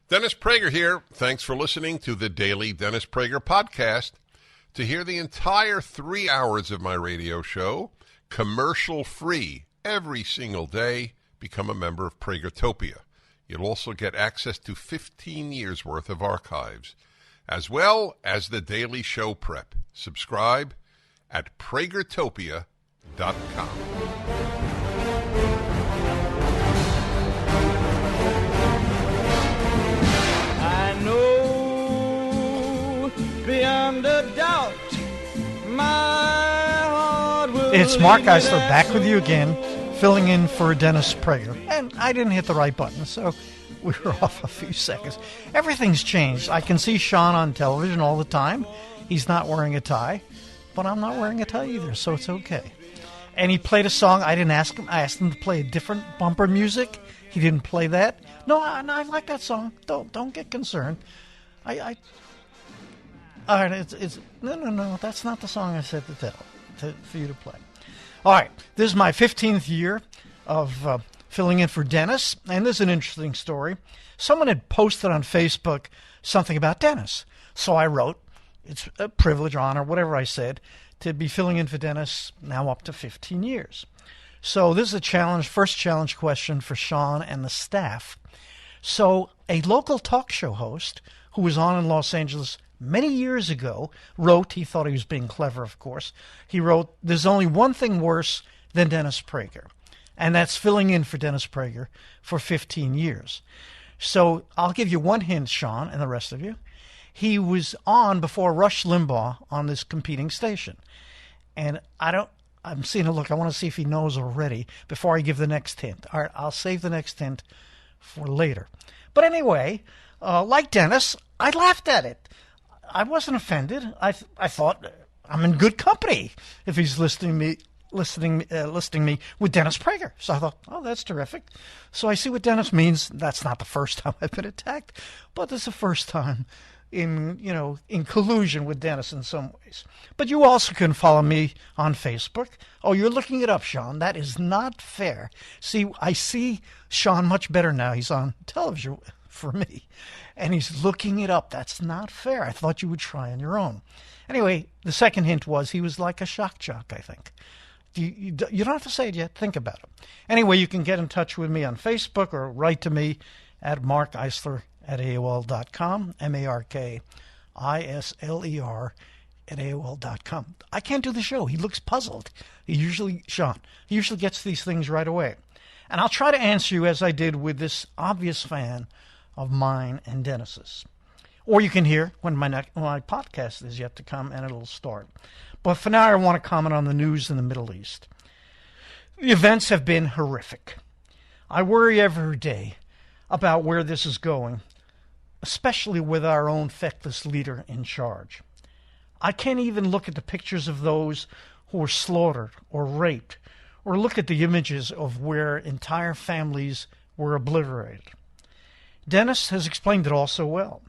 Dennis Prager here. Thanks for listening to the Daily Dennis Prager Podcast. To hear the entire 3 hours of my radio show, commercial-free, every single day, become a member of Pragertopia. You'll also get access to 15 years' worth of archives, as well as the daily show prep. Subscribe at Pragertopia.com. Beyond a doubt, my heart will. It's Mark Eisler back with you again, filling in for Dennis Prager. And I didn't hit the right button, so we were off a few seconds. Everything's changed. I can see Sean on television all the time. He's not wearing a tie, but I'm not wearing a tie either, so it's okay. And he played a song. I didn't ask him. I asked him to play a different bumper music. He didn't play that. No, I like that song. Don't get concerned. All right, it's no. That's not the song I said for you to play. All right, this is my 15th year of filling in for Dennis, and this is an interesting story. Someone had posted on Facebook something about Dennis, so I wrote, it's a privilege, honor, whatever I said, to be filling in for Dennis now up to 15 years. So this is a challenge, first challenge question for Sean and the staff. So a local talk show host who was on in Los Angeles many years ago wrote, he thought he was being clever, of course, he wrote, there's only one thing worse than Dennis Prager, and that's filling in for Dennis Prager for 15 years. So I'll give you one hint, Sean, and the rest of you. He was on before Rush Limbaugh on this competing station. And I'm seeing a look, I want to see if he knows already before I give the next hint. All right, I'll save the next hint for later. But anyway, like Dennis, I laughed at it. I wasn't offended. I thought I'm in good company if he's listing me with Dennis Prager. So I thought, oh, that's terrific. So I see what Dennis means. That's not the first time I've been attacked, but it's the first time in collusion with Dennis in some ways. But you also can follow me on Facebook. Oh, you're looking it up, Sean. That is not fair. See, I see Sean much better now. He's on television for me, and he's looking it up. That's not fair. I thought you would try on your own. Anyway, the second hint was he was like a shock jock, I think. You don't have to say it yet. Think about it. Anyway, you can get in touch with me on Facebook or write to me at markeisler@AOL.com, MarkIsler@AOL.com. I can't do the show. He looks puzzled. He usually gets these things right away. And I'll try to answer you as I did with this obvious fan of mine and Dennis's. Or you can hear when my podcast is yet to come, and it'll start. But for now, I want to comment on the news in the Middle East. The events have been horrific. I worry every day about where this is going, especially with our own feckless leader in charge. I can't even look at the pictures of those who were slaughtered or raped, or look at the images of where entire families were obliterated. Dennis has explained it all so well.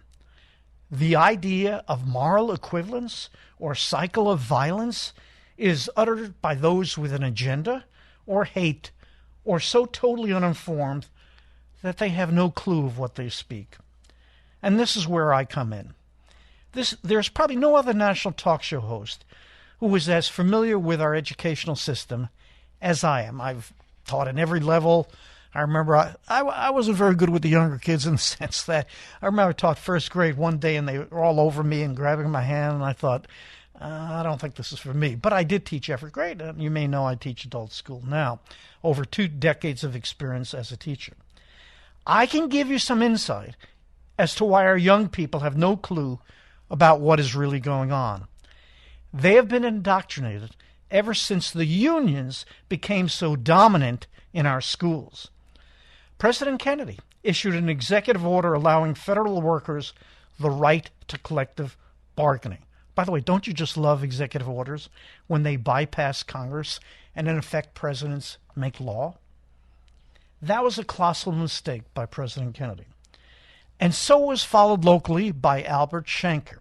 The idea of moral equivalence or cycle of violence is uttered by those with an agenda or hate or so totally uninformed that they have no clue of what they speak. And this is where I come in. There's probably no other national talk show host who is as familiar with our educational system as I am. I've taught in every level. I remember I wasn't very good with the younger kids in the sense that I remember I taught first grade one day and they were all over me and grabbing my hand, and I thought, I don't think this is for me. But I did teach every grade. You may know I teach adult school now, over 2 decades of experience as a teacher. I can give you some insight as to why our young people have no clue about what is really going on. They have been indoctrinated ever since the unions became so dominant in our schools. President Kennedy issued an executive order allowing federal workers the right to collective bargaining. By the way, don't you just love executive orders when they bypass Congress and in effect presidents make law? That was a colossal mistake by President Kennedy. And so was followed locally by Albert Shanker.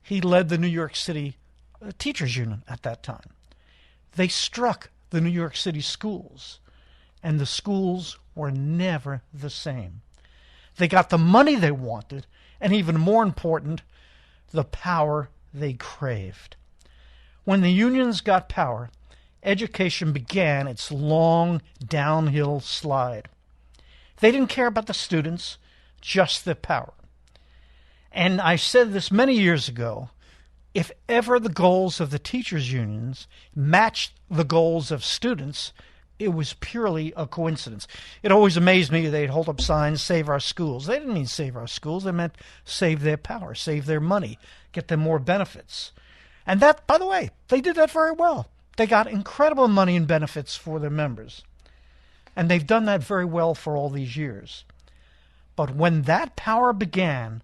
He led the New York City Teachers Union at that time. They struck the New York City schools, and the schools were never the same. They got the money they wanted, and even more important, the power they craved. When the unions got power, education began its long downhill slide. They didn't care about the students, just the power. And I said this many years ago, if ever the goals of the teachers' unions matched the goals of students, it was purely a coincidence. It always amazed me they'd hold up signs, save our schools. They didn't mean save our schools. They meant save their power, save their money, get them more benefits. And that, by the way, they did that very well. They got incredible money and benefits for their members. And they've done that very well for all these years. But when that power began,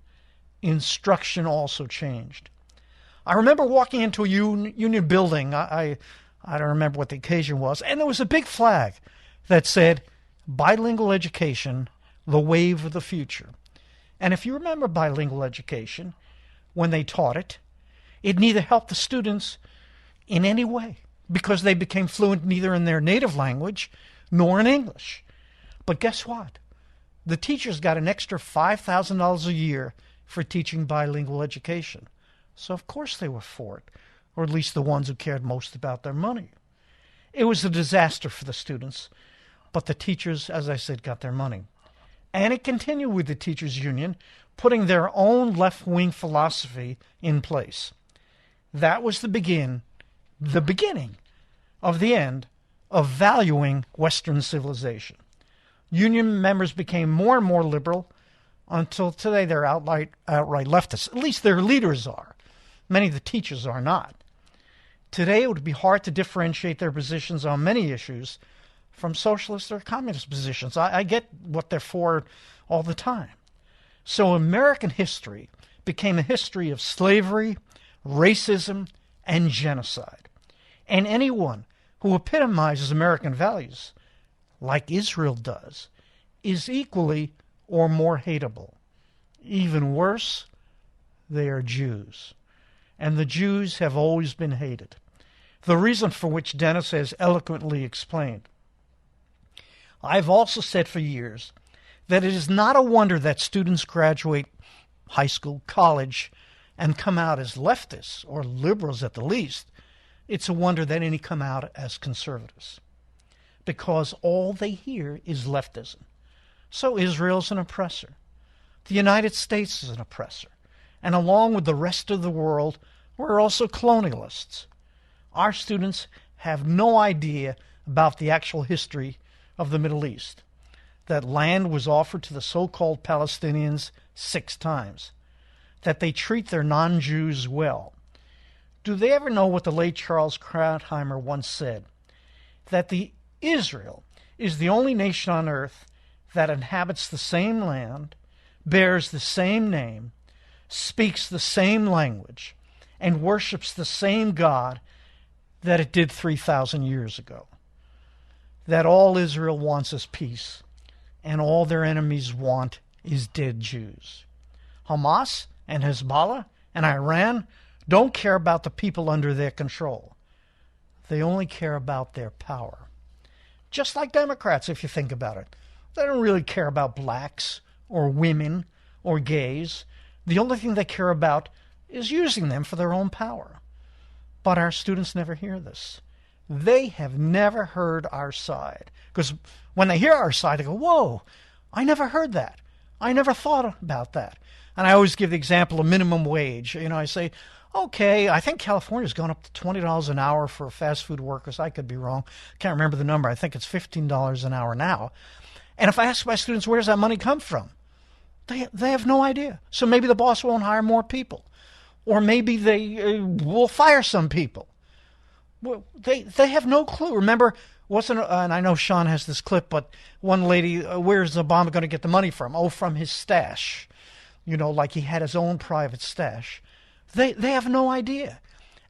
instruction also changed. I remember walking into a union building. I don't remember what the occasion was. And there was a big flag that said, bilingual education, the wave of the future. And if you remember bilingual education, when they taught it, it neither helped the students in any way because they became fluent neither in their native language nor in English. But guess what? The teachers got an extra $5,000 a year for teaching bilingual education. So of course they were for it, or at least the ones who cared most about their money. It was a disaster for the students, but the teachers, as I said, got their money. And it continued with the teachers' union, putting their own left-wing philosophy in place. That was the beginning of the end of valuing Western civilization. Union members became more and more liberal until today they're outright leftists. At least their leaders are. Many of the teachers are not. Today it would be hard to differentiate their positions on many issues from socialist or communist positions. I get what they're for all the time. So American history became a history of slavery, racism, and genocide. And anyone who epitomizes American values, like Israel does, is equally or more hateable. Even worse, they are Jews. And the Jews have always been hated. The reason for which Dennis has eloquently explained. I've also said for years that it is not a wonder that students graduate high school, college, and come out as leftists, or liberals at the least. It's a wonder that any come out as conservatives. Because all they hear is leftism. So Israel's an oppressor. The United States is an oppressor. And along with the rest of the world, we're also colonialists. Our students have no idea about the actual history of the Middle East. That land was offered to the so-called Palestinians 6 times. That they treat their non-Jews well. Do they ever know what the late Charles Krauthammer once said? That Israel is the only nation on earth that inhabits the same land, bears the same name, speaks the same language, and worships the same God that it did 3,000 years ago. That all Israel wants is peace, and all their enemies want is dead Jews. Hamas and Hezbollah and Iran don't care about the people under their control. They only care about their power. Just like Democrats, if you think about it. They don't really care about blacks or women or gays. The only thing they care about is using them for their own power. But our students never hear this. They have never heard our side. Because when they hear our side, they go, whoa, I never heard that. I never thought about that. And I always give the example of minimum wage. I say, okay, I think California's gone up to $20 an hour for fast food workers. I could be wrong. Can't remember the number. I think it's $15 an hour now. And if I ask my students, where does that money come from? They have no idea. So maybe the boss won't hire more people. Or maybe they will fire some people. Well, they have no clue. Remember, and I know Sean has this clip, but one lady, where's Obama going to get the money from? Oh, from his stash. Like he had his own private stash. They have no idea.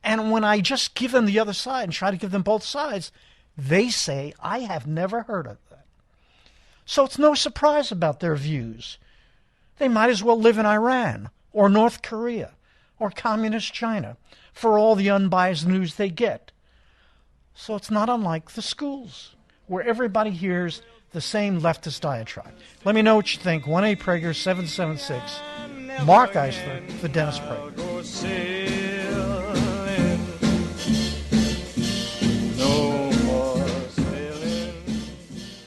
And when I just give them the other side and try to give them both sides, they say, I have never heard of that. So it's no surprise about their views. They might as well live in Iran or North Korea or communist China for all the unbiased news they get. So it's not unlike the schools, where everybody hears the same leftist diatribe. Let me know what you think. 1-8-PRAGER-776. Mark Eisler for Dennis Prager.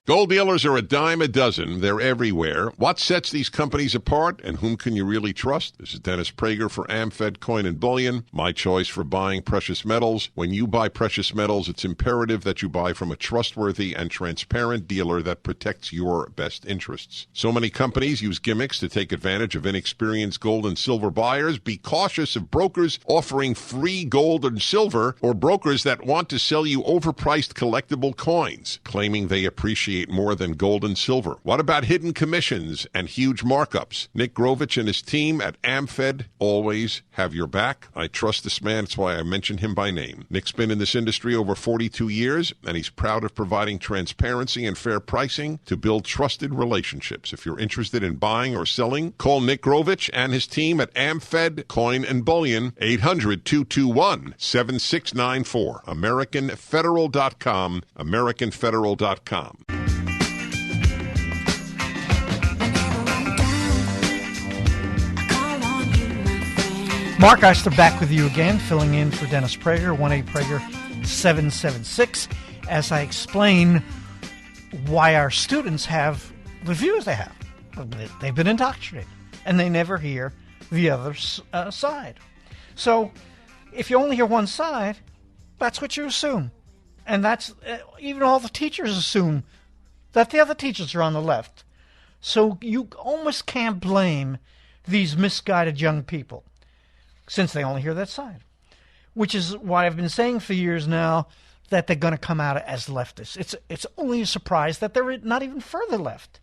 Gold dealers are a dime a dozen. They're everywhere. What sets these companies apart, and whom can you really trust? This is Dennis Prager for AmFed Coin and Bullion, my choice for buying precious metals. When you buy precious metals, it's imperative that you buy from a trustworthy and transparent dealer that protects your best interests. So many companies use gimmicks to take advantage of inexperienced gold and silver buyers. Be cautious of brokers offering free gold and silver, or brokers that want to sell you overpriced collectible coins, claiming they appreciate more than gold and silver. What about hidden commissions and huge markups? Nick Grovich and his team at AmFed always have your back. I trust this man. That's why I mention him by name. Nick's been in this industry over 42 years, and he's proud of providing transparency and fair pricing to build trusted relationships. If you're interested in buying or selling, call Nick Grovich and his team at AmFed Coin and Bullion, 800-221-7694. AmericanFederal.com, AmericanFederal.com. Mark Eisler back with you again, filling in for Dennis Prager, 1-8-PRAGER-776, as I explain why our students have the views they have. They've been indoctrinated, and they never hear the other side. So if you only hear one side, that's what you assume. And that's even all the teachers assume that the other teachers are on the left. So you almost can't blame these misguided young people, since they only hear that side, which is why I've been saying for years now that they're going to come out as leftists. It's only a surprise that they're not even further left.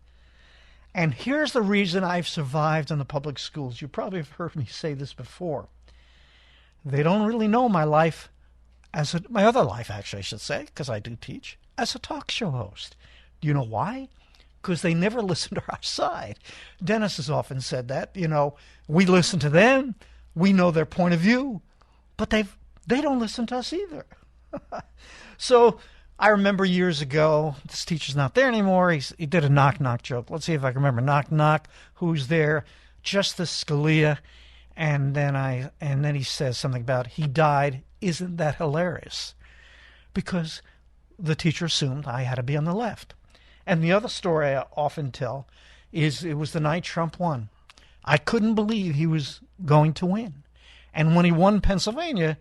And here's the reason I've survived in the public schools. You probably have heard me say this before. They don't really know my life, my other life, actually, I should say, because I do teach, as a talk show host. Do you know why? Because they never listen to our side. Dennis has often said that. We listen to them. We know their point of view, but they don't listen to us either. So I remember years ago, this teacher's not there anymore. He did a knock-knock joke. Let's see if I can remember. Knock-knock, who's there? Justice Scalia. And then he says something about, he died. Isn't that hilarious? Because the teacher assumed I had to be on the left. And the other story I often tell is it was the night Trump won. I couldn't believe he was going to win. And when he won Pennsylvania,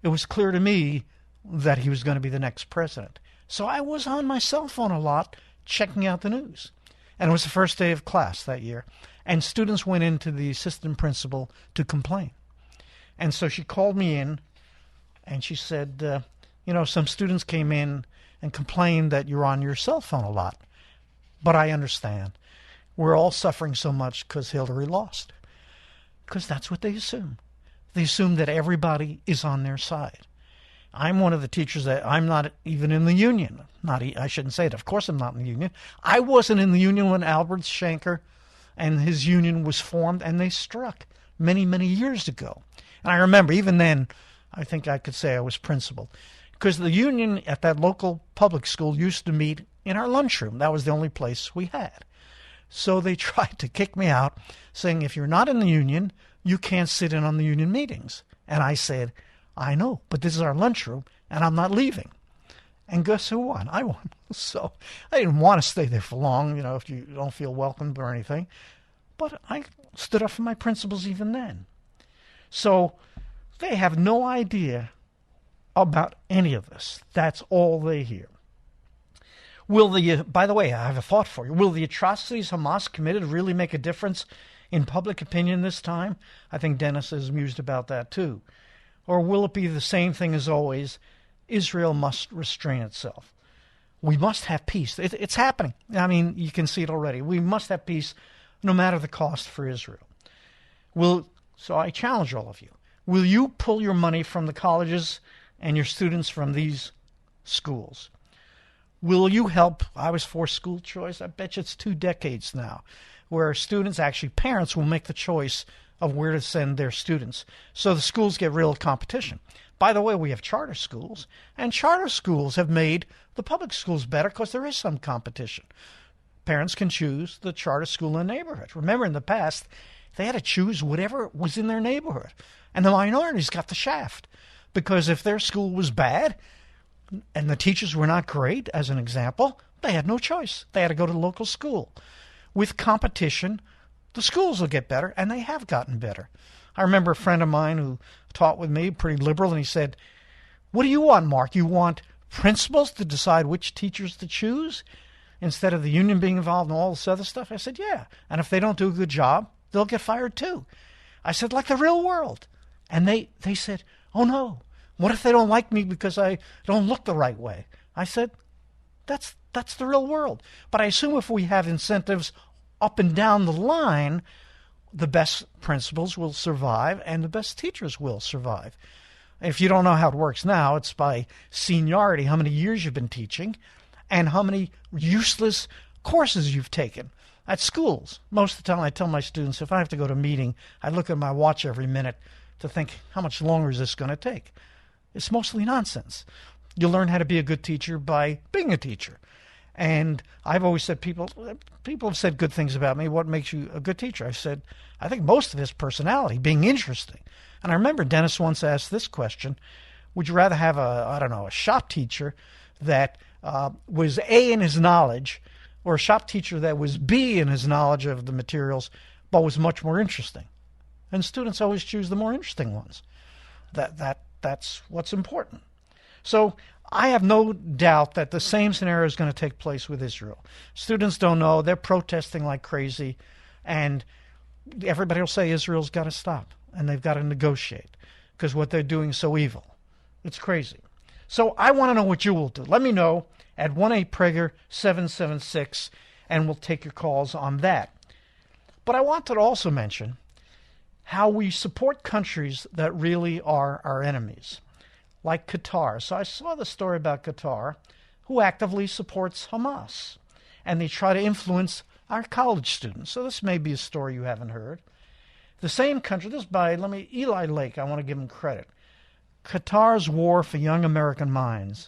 it was clear to me that he was going to be the next president. So I was on my cell phone a lot, checking out the news. And it was the first day of class that year. And students went into the assistant principal to complain. And so she called me in, and she said, some students came in and complained that you're on your cell phone a lot. But I understand. We're all suffering so much because Hillary lost. Because that's what they assume. They assume that everybody is on their side. I'm one of the teachers that I'm not even in the union. I shouldn't say it. Of course I'm not in the union. I wasn't in the union when Albert Shanker and his union was formed, and they struck many, many years ago. And I remember, even then, I think I could say I was principal. Because the union at that local public school used to meet in our lunchroom. That was the only place we had. So they tried to kick me out, saying, if you're not in the union, you can't sit in on the union meetings. And I said, I know, but this is our lunchroom, and I'm not leaving. And guess who won? I won. So I didn't want to stay there for long, if you don't feel welcomed or anything. But I stood up for my principles even then. So they have no idea about any of this. That's all they hear. By the way, I have a thought for you. Will the atrocities Hamas committed really make a difference in public opinion this time? I think Dennis is mused about that too. Or will it be the same thing as always? Israel must restrain itself. We must have peace. It's happening. I mean, you can see it already. We must have peace no matter the cost for Israel. So I challenge all of you. Will you pull your money from the colleges and your students from these schools? Will you help? I was for school choice. I bet you it's 2 decades now, where students, actually parents, will make the choice of where to send their students. So the schools get real competition. By the way, we have charter schools, and charter schools have made the public schools better because there is some competition. Parents can choose the charter school in the neighborhood. Remember, in the past, they had to choose whatever was in their neighborhood, and the minorities got the shaft, because if their school was bad and the teachers were not great, as an example, they had no choice. They had to go to the local school. With competition, the schools will get better, and they have gotten better. I remember a friend of mine who taught with me, pretty liberal, and he said, "What do you want, Mark? You want principals to decide which teachers to choose instead of the union being involved in all this other stuff?" I said, "Yeah. And if they don't do a good job, they'll get fired too." I said, "Like the real world." And they said, "Oh, no. What if they don't like me because I don't look the right way?" I said, that's the real world. But I assume if we have incentives up and down the line, the best principals will survive and the best teachers will survive. If you don't know how it works now, it's by seniority, how many years you've been teaching, and how many useless courses you've taken at schools. Most of the time I tell my students, if I have to go to a meeting, I look at my watch every minute to think, how much longer is this going to take? It's mostly nonsense. You learn how to be a good teacher by being a teacher. And I've always said, people have said good things about me. What makes you a good teacher? I said, I think most of it is personality, being interesting. And I remember Dennis once asked this question: would you rather have a shop teacher that was A in his knowledge, or a shop teacher that was B in his knowledge of the materials, but was much more interesting? And students always choose the more interesting ones. That's what's important. So I have no doubt that the same scenario is going to take place with Israel. Students don't know. They're protesting like crazy. And everybody will say Israel's got to stop. And they've got to negotiate because what they're doing is so evil. It's crazy. So I want to know what you will do. Let me know at 1-8-PRAGER-776, and we'll take your calls on that. But I wanted to also mention how we support countries that really are our enemies, like Qatar. So I saw the story about Qatar, who actively supports Hamas, and they try to influence our college students. So this may be a story you haven't heard. The same country, this is by Eli Lake, I want to give him credit. Qatar's war for young American minds.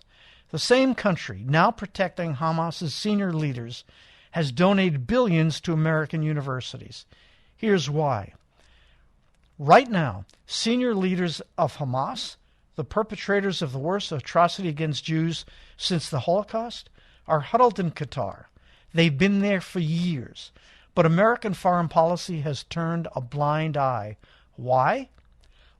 The same country, now protecting Hamas's senior leaders, has donated billions to American universities. Here's why. Right now, senior leaders of Hamas, the perpetrators of the worst atrocity against Jews since the Holocaust, are huddled in Qatar. They've been there for years. But American foreign policy has turned a blind eye. Why?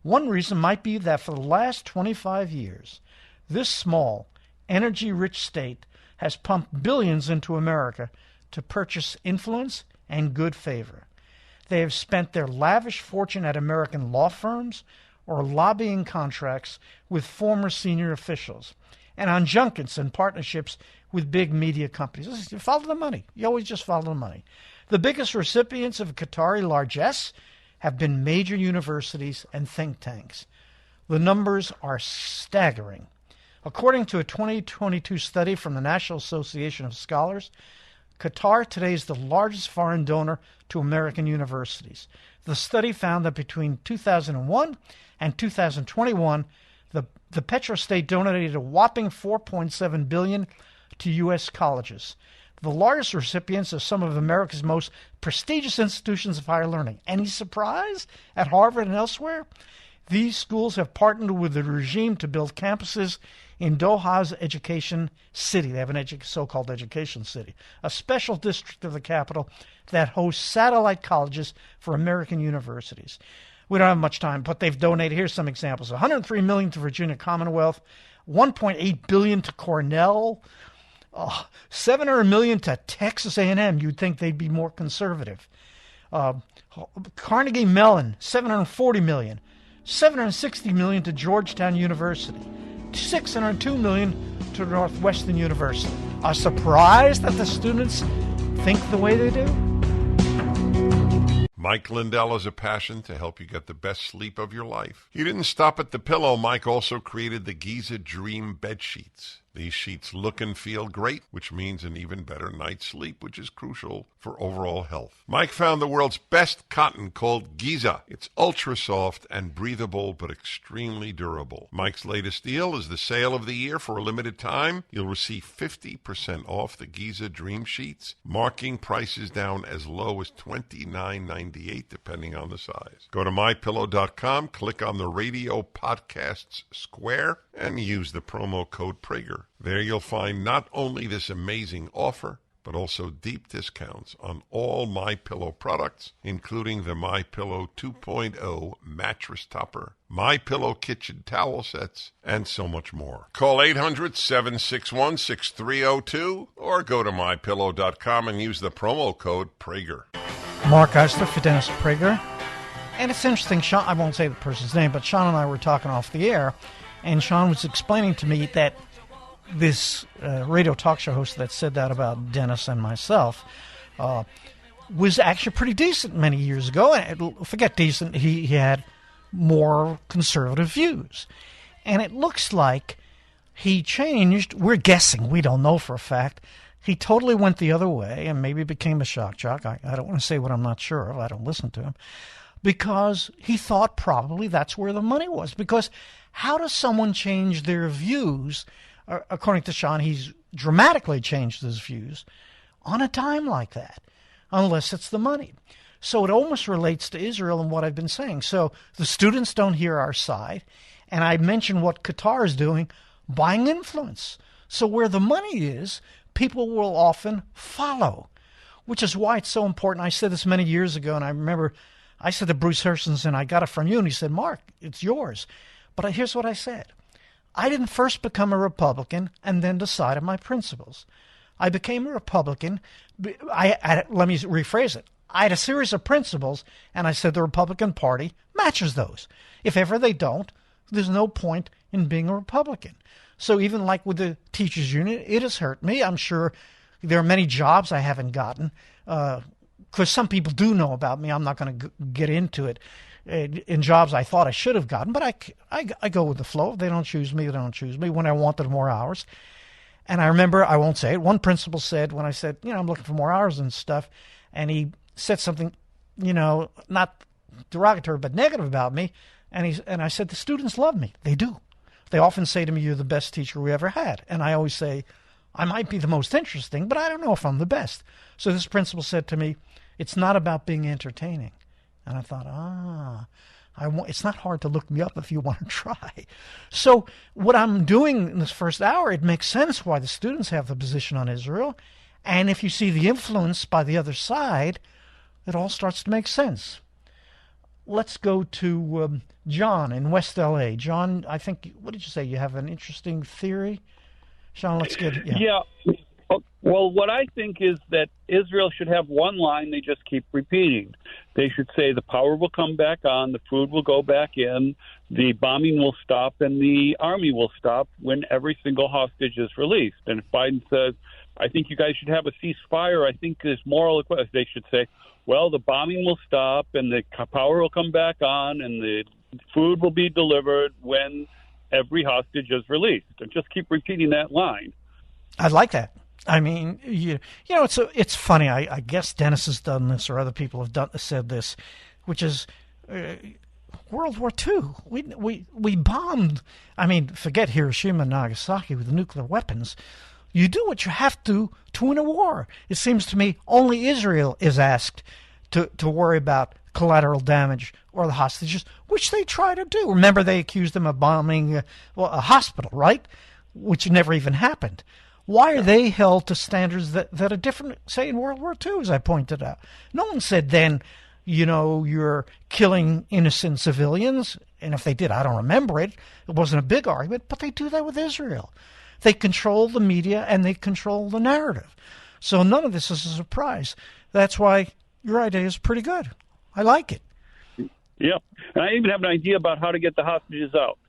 One reason might be that for the last 25 years, this small, energy-rich state has pumped billions into America to purchase influence and good favor. They have spent their lavish fortune at American law firms or lobbying contracts with former senior officials, and on junkets and partnerships with big media companies. You follow the money. You always just follow the money. The biggest recipients of Qatari largesse have been major universities and think tanks. The numbers are staggering. According to a 2022 study from the National Association of Scholars, Qatar today is the largest foreign donor to American universities. The study found that between 2001 and 2021, the petrostate donated a whopping $4.7 billion to U.S. colleges. The largest recipients are some of America's most prestigious institutions of higher learning. Any surprise at Harvard and elsewhere? These schools have partnered with the regime to build campuses in Doha's education city. They have a so-called education city, a special district of the capital that hosts satellite colleges for American universities. We don't have much time, but they've donated. Here's some examples: $103 million to Virginia Commonwealth, $1.8 billion to Cornell, $700 million to Texas A&M. You'd think they'd be more conservative. Carnegie Mellon, $740 million. $760 million to Georgetown University. $602 million to Northwestern University. A surprise that the students think the way they do? Mike Lindell has a passion to help you get the best sleep of your life. He didn't stop at the pillow. Mike also created the Giza Dream bed sheets. These sheets look and feel great, which means an even better night's sleep, which is crucial for overall health. Mike found the world's best cotton called Giza. It's ultra soft and breathable, but extremely durable. Mike's latest deal is the sale of the year. For a limited time, you'll receive 50% off the Giza Dream Sheets, marking prices down as low as $29.98, depending on the size. Go to mypillow.com, click on the radio podcasts square, and use the promo code Prager. There you'll find not only this amazing offer, but also deep discounts on all MyPillow products, including the MyPillow 2.0 mattress topper, MyPillow kitchen towel sets, and so much more. Call 800-761-6302 or go to mypillow.com and use the promo code Prager. Mark Eisler for Dennis Prager. And it's interesting, Sean, I won't say the person's name, but Sean and I were talking off the air, and Sean was explaining to me that this radio talk show host that said that about Dennis and myself was actually pretty decent many years ago. And forget decent, he had more conservative views. And it looks like he changed. We're guessing. We don't know for a fact. He totally went the other way and maybe became a shock jock. I don't want to say what I'm not sure of. I don't listen to him. Because he thought probably that's where the money was. Because how does someone change their views? According to Sean, he's dramatically changed his views on a dime like that, unless it's the money. So it almost relates to Israel and what I've been saying. So the students don't hear our side, and I mentioned what Qatar is doing, buying influence. So where the money is, people will often follow, which is why it's so important. I said this many years ago, and I remember I said to Bruce Hersonson, I got it from you, and he said, Mark, it's yours. But here's what I said. I didn't first become a Republican and then decide on my principles. I became a Republican. Let me rephrase it. I had a series of principles, and I said the Republican Party matches those. If ever they don't, there's no point in being a Republican. So even like with the teachers union, it has hurt me. I'm sure there are many jobs I haven't gotten because some people do know about me. I'm not going to get into it. In jobs I thought I should have gotten, but I go with the flow. If they don't choose me, they don't choose me. When I wanted more hours. And I remember, I won't say it, one principal said, when I said, I'm looking for more hours and stuff, and he said something, not derogatory, but negative about me, and I said, the students love me. They do. They often say to me, you're the best teacher we ever had. And I always say, I might be the most interesting, but I don't know if I'm the best. So this principal said to me, it's not about being entertaining. And I thought, it's not hard to look me up if you want to try. So what I'm doing in this first hour, it makes sense why the students have the position on Israel. And if you see the influence by the other side, it all starts to make sense. Let's go to John in West L.A. John, I think, what did you say? You have an interesting theory? Sean, let's get it. Yeah. Well, what I think is that Israel should have one line they just keep repeating. They should say the power will come back on, the food will go back in, the bombing will stop, and the army will stop when every single hostage is released. And if Biden says, I think you guys should have a ceasefire, I think there's moral equivalence, they should say, well, the bombing will stop, and the power will come back on, and the food will be delivered when every hostage is released. And just keep repeating that line. I like that. I mean, it's funny. I guess Dennis has done this, or other people have said this, which is World War II. We bombed. I mean, forget Hiroshima and Nagasaki with the nuclear weapons. You do what you have to win a war. It seems to me only Israel is asked to worry about collateral damage or the hostages, which they try to do. Remember, they accused them of bombing a hospital, right? Which never even happened. Why are they held to standards that are different, say, in World War II, as I pointed out? No one said then, you're killing innocent civilians. And if they did, I don't remember it. It wasn't a big argument, but they do that with Israel. They control the media and they control the narrative. So none of this is a surprise. That's why your idea is pretty good. I like it. Yeah. And I even have an idea about how to get the hostages out.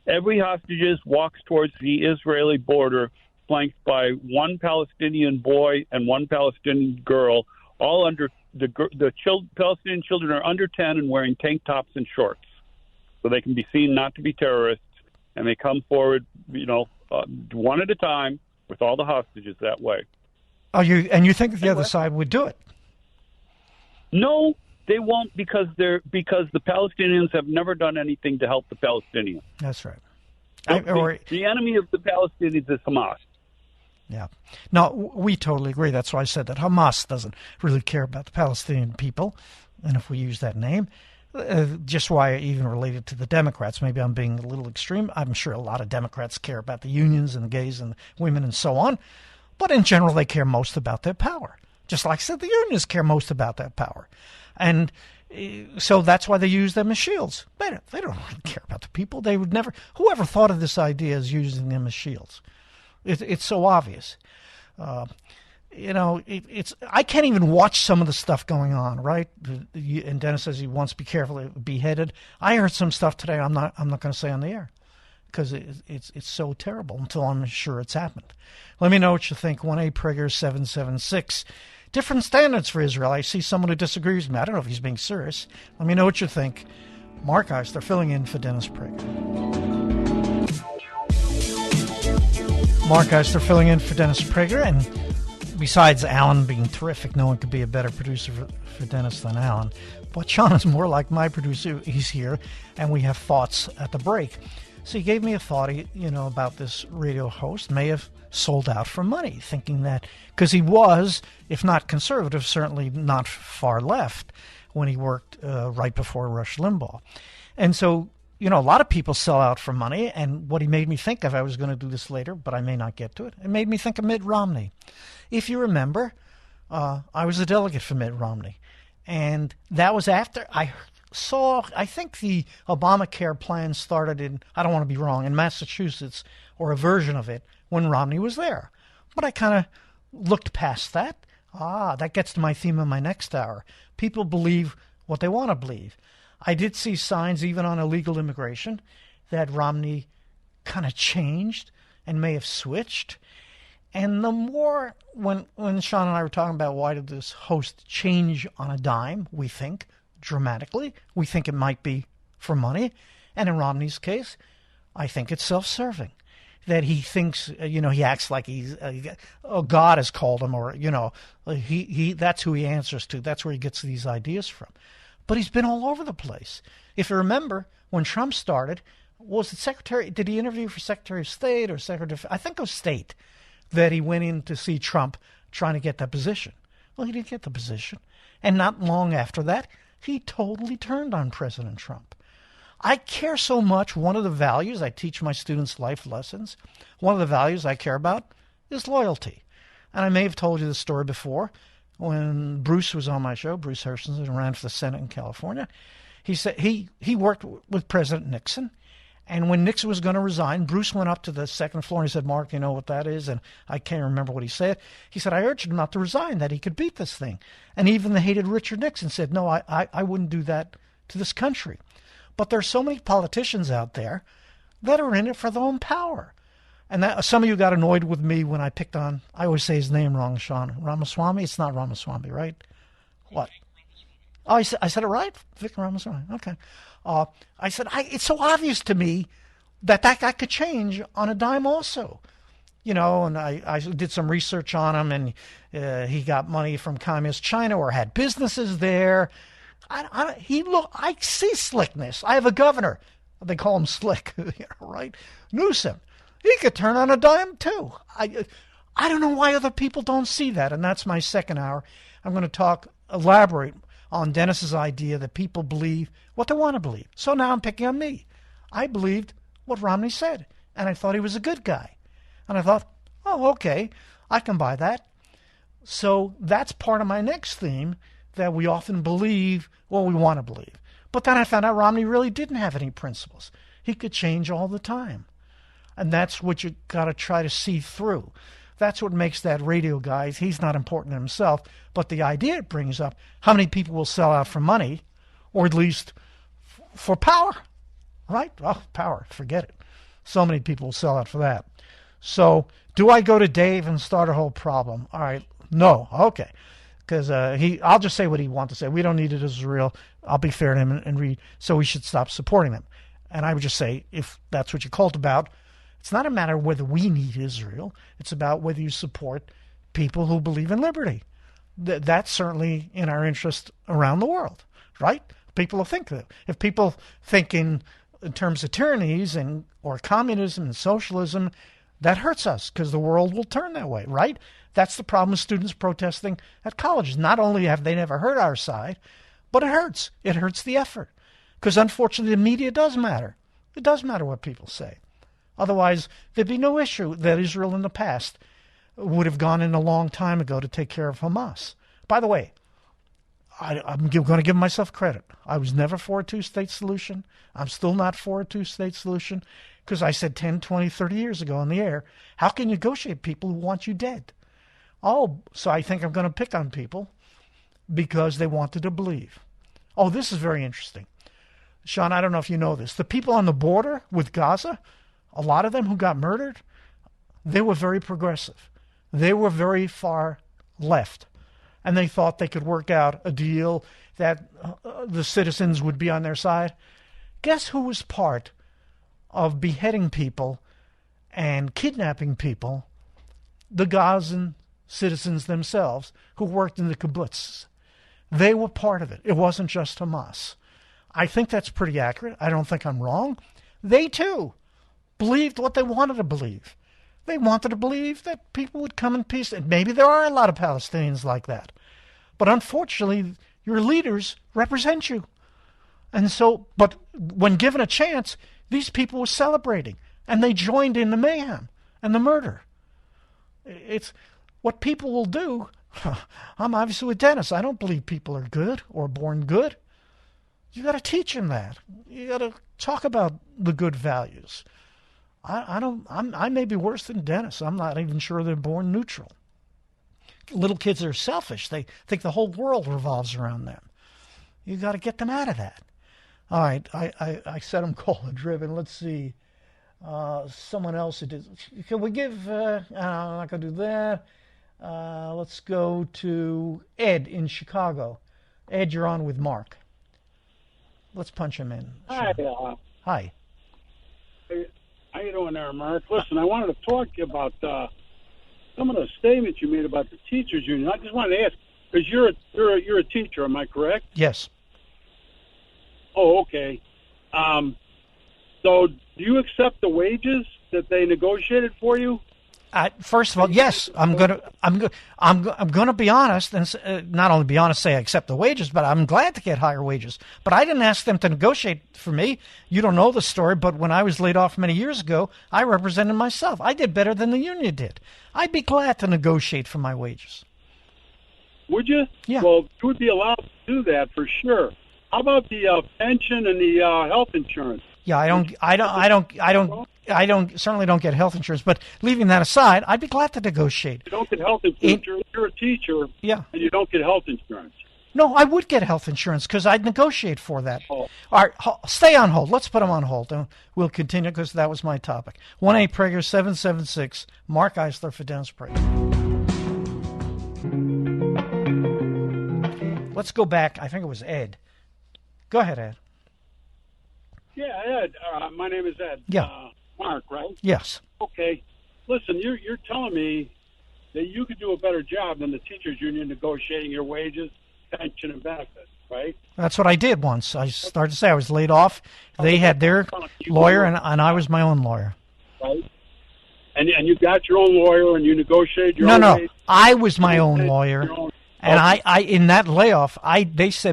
Every hostage walks towards the Israeli border, flanked by one Palestinian boy and one Palestinian girl, all under Palestinian children are under 10 and wearing tank tops and shorts, so they can be seen not to be terrorists, and they come forward, one at a time with all the hostages that way. Oh, you think the other side would do it? No, they won't, because the Palestinians have never done anything to help the Palestinians. That's right. The enemy of the Palestinians is Hamas. Yeah. No, we totally agree. That's why I said that Hamas doesn't really care about the Palestinian people, and if we use that name, just why I even related to the Democrats. Maybe I'm being a little extreme. I'm sure a lot of Democrats care about the unions and the gays and the women and so on, but in general they care most about their power. Just like I said, the unions care most about that power. And so that's why they use them as shields. They don't really care about the people. They would never. Whoever thought of this idea as using them as shields? It's so obvious. It's. I can't even watch some of the stuff going on. Right? And Dennis says he wants to be careful to be beheaded. I heard some stuff today. I'm not going to say on the air because it's so terrible until I'm sure it's happened. Let me know what you think. 1-800-PRAGER 776. Different standards for Israel. I see someone who disagrees with me. I don't know if he's being serious. Let me know what you think. Mark Eisler filling in for Dennis Prager. Mark Eisler filling in for Dennis Prager. And besides Alan being terrific, no one could be a better producer for Dennis than Alan. But Sean is more like my producer. He's here, and we have thoughts at the break. So he gave me a thought, about this radio host may have sold out for money, thinking that, because he was, if not conservative, certainly not far left when he worked right before Rush Limbaugh. And so, a lot of people sell out for money, and what he made me think of, I was going to do this later, but I may not get to it, it made me think of Mitt Romney. If you remember, I was a delegate for Mitt Romney, and that was after I think the Obamacare plan started in, I don't want to be wrong, in Massachusetts, or a version of it, when Romney was there. But I kind of looked past that. That gets to my theme of my next hour. People believe what they want to believe. I did see signs, even on illegal immigration, that Romney kind of changed and may have switched. And the more, when Sean and I were talking about why did this host change on a dime, we think, dramatically, we think it might be for money. And in Romney's case, I think it's self-serving. That he thinks, he acts like he's, God has called him, or, that's who he answers to. That's where he gets these ideas from. But he's been all over the place. If you remember, when Trump started, did he interview for Secretary of State or I think it was State, that he went in to see Trump trying to get that position. Well, he didn't get the position. And not long after that, he totally turned on President Trump. I care so much. One of the values, I teach my students life lessons. One of the values I care about is loyalty. And I may have told you the story before. When Bruce was on my show, Bruce Hershenson ran for the Senate in California, he said he worked with President Nixon. And when Nixon was going to resign, Bruce went up to the second floor and he said, Mark, you know what that is? And I can't remember what he said. He said, I urged him not to resign, that he could beat this thing. And even the hated Richard Nixon said, no, I wouldn't do that to this country. But there's so many politicians out there that are in it for their own power. And that, some of you got annoyed with me when I picked on, I always say his name wrong, Sean. Ramaswamy? It's not Ramaswamy, right? What? Oh, I said it right? Vikram Ramaswamy. Okay. I said, it's so obvious to me that guy could change on a dime also. And I did some research on him, and he got money from communist China or had businesses there. I see slickness. I have a governor. They call him Slick, right? Newsom. He could turn on a dime too. I don't know why other people don't see that. And that's my second hour. I'm going to elaborate on Dennis's idea that people believe what they want to believe. So now I'm picking on me. I believed what Romney said, and I thought he was a good guy. And I thought, oh, okay, I can buy that. So that's part of my next theme, that we often believe what we want to believe. But then I found out Romney really didn't have any principles. He could change all the time. And that's what you got to try to see through. That's what makes that radio guy. He's not important himself, but the idea it brings up, how many people will sell out for money, or at least for power, right? Oh, power, forget it. So many people will sell out for that. So do I go to Dave and start a whole problem? All right, no, okay. Because I'll just say what he wants to say. We don't need it as real. I'll be fair to him and read. So we should stop supporting them. And I would just say, if that's what you called about, It's not a matter of whether we need Israel. It's about whether you support people who believe in liberty. That's certainly in our interest around the world, right? People will think that. If people think in terms of tyrannies or communism and socialism, that hurts us because the world will turn that way, right? That's the problem with students protesting at colleges. Not only have they never heard our side, but it hurts. It hurts the effort because unfortunately the media does matter. It does matter what people say. Otherwise, there'd be no issue that Israel in the past would have gone in a long time ago to take care of Hamas. By the way, I'm going to give myself credit. I was never for a two-state solution. I'm still not for a two-state solution because I said 10, 20, 30 years ago on the air, how can you negotiate people who want you dead? Oh, so I think I'm going to pick on people because they wanted to believe. Oh, this is very interesting. Sean, I don't know if you know this. The people on the border with Gaza, a lot of them who got murdered, they were very progressive. They were very far left. And they thought they could work out a deal that the citizens would be on their side. Guess who was part of beheading people and kidnapping people? The Gazan citizens themselves who worked in the kibbutz. They were part of it. It wasn't just Hamas. I think that's pretty accurate. I don't think I'm wrong. They, too, believed what they wanted to believe. They wanted to believe that people would come in peace. And maybe there are a lot of Palestinians like that. But unfortunately, your leaders represent you. And so, but when given a chance, these people were celebrating. And they joined in the mayhem and the murder. It's what people will do. I'm obviously with Dennis. I don't believe people are good or born good. You got to teach them that. You got to talk about the good values. I may be worse than Dennis. I'm not even sure they're born neutral. Little kids are selfish. They think the whole world revolves around them. You got to get them out of that. All right, I said I'm caller-driven. Let's see. Someone else who did. Can we give? I'm not going to do that. Let's go to Ed in Chicago. Ed, you're on with Mark. Let's punch him in. Hi. Hi. How you doing there, Mark? Listen, I wanted to talk to you about some of the statements you made about the teachers union. I just wanted to ask because you're a teacher, am I correct? Yes. Oh, okay. So, do you accept the wages that they negotiated for you? First of all, yes, I'm gonna be honest, and not only be honest, say I accept the wages, but I'm glad to get higher wages. But I didn't ask them to negotiate for me. You don't know the story, but when I was laid off many years ago, I represented myself. I did better than the union did. I'd be glad to negotiate for my wages. Would you? Yeah. Well, you would be allowed to do that for sure. How about the pension and the health insurance? Yeah, I certainly don't get health insurance, but leaving that aside, I'd be glad to negotiate. You don't get health insurance. You're a teacher, yeah, and you don't get health insurance. No, I would get health insurance because I'd negotiate for that. Oh. All right, stay on hold. Let's put them on hold, and we'll continue because that was my topic. 1-800-Prager-776. Mark Eisler for Dennis Prager. Let's go back. I think it was Ed. Go ahead, Ed. Yeah, Ed. My name is Ed. Yeah. Mark, right? Yes. Okay. Listen, you're telling me that you could do a better job than the teachers union negotiating your wages, pension, and benefits, right? That's what I did once. I started to say I was laid off. They had their lawyer, and I was my own lawyer. Right. And you got your own lawyer, and you negotiated your own No. I was my own lawyer. And I in that layoff,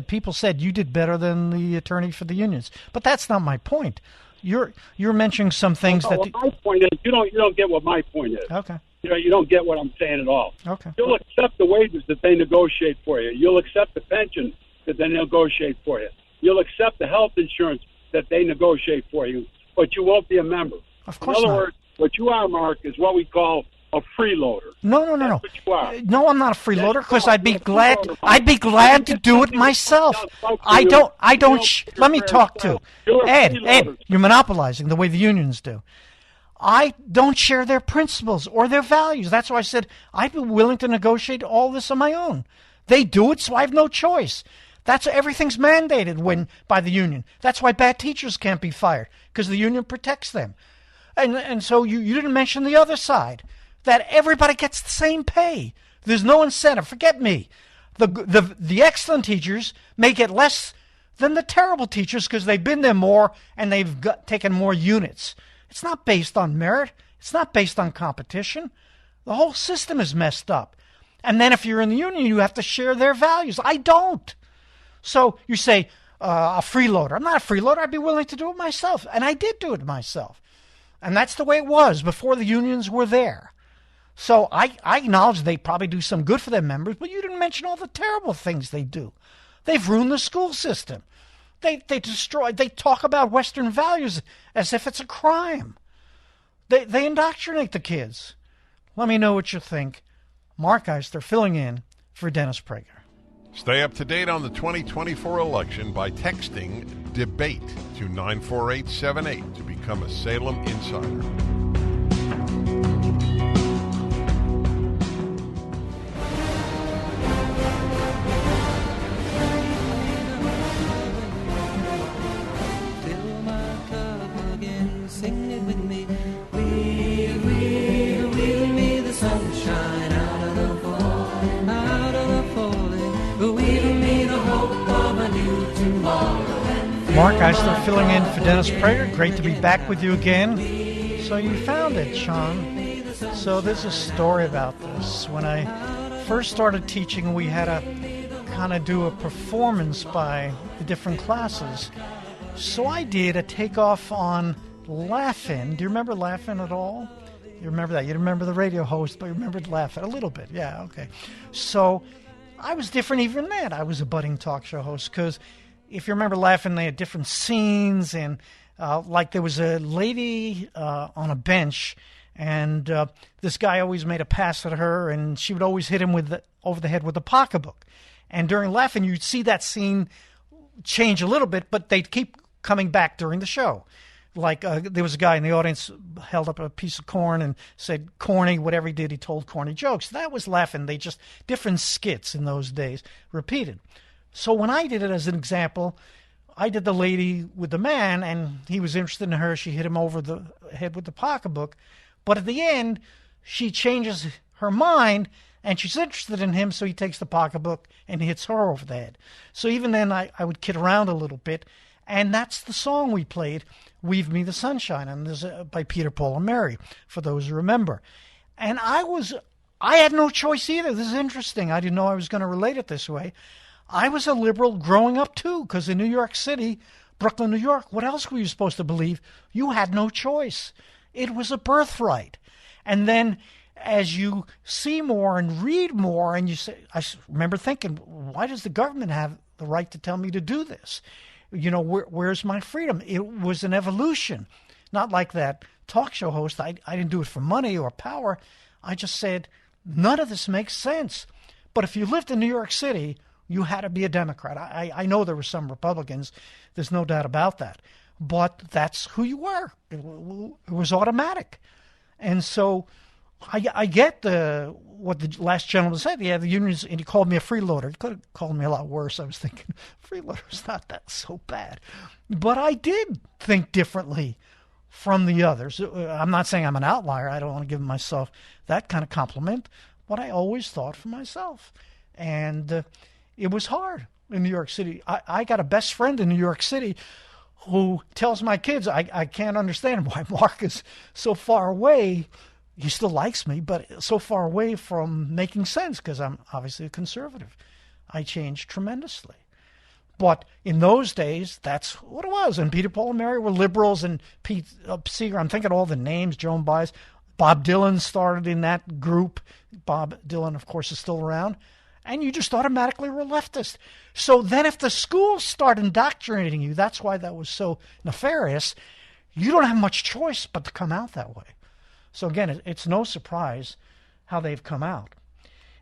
people said you did better than the attorney for the unions. But that's not my point. You're mentioning some things my point is you don't get what my point is. Okay. You don't get what I'm saying at all. Okay. You'll accept the wages that they negotiate for you. You'll accept the pension that they negotiate for you. You'll accept the health insurance that they negotiate for you, but you won't be a member. Of course not. In other not. words, what you are, Mark, is what we call a freeloader. No. That's what you are. No, I'm not a freeloader because I'd be glad to do it myself. Let me talk to Ed. You're monopolizing the way the unions do. I don't share their principles or their values. That's why I said I'd be willing to negotiate all this on my own. They do it, so I have no choice. Everything's mandated by the union. That's why bad teachers can't be fired because the union protects them. And so you didn't mention the other side, that everybody gets the same pay. There's no incentive. Forget me. The excellent teachers may get less than the terrible teachers because they've been there more and they've taken more units. It's not based on merit. It's not based on competition. The whole system is messed up. And then if you're in the union, you have to share their values. I don't. So you say, a freeloader. I'm not a freeloader. I'd be willing to do it myself. And I did do it myself. And that's the way it was before the unions were there. So I acknowledge they probably do some good for their members, but you didn't mention all the terrible things they do. They've ruined the school system. They talk about Western values as if it's a crime. They indoctrinate the kids. Let me know what you think. Mark Eister filling in for Dennis Prager. Stay up to date on the 2024 election by texting DEBATE to 94878 to become a Salem Insider. Fill my cup again, sing it with me. Wheel me the sunshine out of the fall, out of the falling. Wheel me the hope of a new tomorrow. Mark Eister filling in for Dennis Prager. Great to be back with you again. So you found it, Sean. So there's a story about this. When I first started teaching, we had to kind of do a performance by the different classes. So I did a takeoff on Laugh-In. Do you remember Laugh-In at all? You remember that? You didn't remember the radio host, but you remembered Laugh-In a little bit. Yeah, okay. So I was different even then. I was a budding talk show host because if you remember Laugh-In, they had different scenes, and like there was a lady on a bench, and this guy always made a pass at her, and she would always hit him over the head with a pocketbook. And during Laugh-In, you'd see that scene change a little bit, but they'd keep coming back during the show. Like there was a guy in the audience held up a piece of corn and said corny, whatever he did, he told corny jokes. That was Laugh-In. They just, different skits in those days, repeated. So when I did it as an example, I did the lady with the man, and he was interested in her. She hit him over the head with the pocketbook. But at the end, she changes her mind, and she's interested in him, so he takes the pocketbook and hits her over the head. So even then, I would kid around a little bit, and that's the song we played, Weave Me the Sunshine, and this is by Peter, Paul, and Mary, for those who remember. And I had no choice either. This is interesting. I didn't know I was going to relate it this way. I was a liberal growing up, too, because in New York City, Brooklyn, New York, what else were you supposed to believe? You had no choice. It was a birthright. And then as you see more and read more, and you say, I remember thinking, why does the government have the right to tell me to do this? You know, where's my freedom? It was an evolution. Not like that talk show host. I didn't do it for money or power. I just said, none of this makes sense. But if you lived in New York City, you had to be a Democrat. I know there were some Republicans. There's no doubt about that. But that's who you were. It was automatic. And so I get what the last gentleman said. Yeah, the unions, and he called me a freeloader. He could have called me a lot worse. I was thinking, freeloader's not that so bad. But I did think differently from the others. I'm not saying I'm an outlier. I don't want to give myself that kind of compliment. But I always thought for myself. And it was hard in New York City. I got a best friend in New York City who tells my kids, I can't understand why Mark is so far away. He still likes me, but so far away from making sense because I'm obviously a conservative. I changed tremendously. But in those days, that's what it was. And Peter, Paul, and Mary were liberals, and Pete Seeger, I'm thinking all the names, Joan Baez. Bob Dylan started in that group. Bob Dylan, of course, is still around. And you just automatically were leftist. So then if the schools start indoctrinating you, that's why that was so nefarious, you don't have much choice but to come out that way. So again, it's no surprise how they've come out.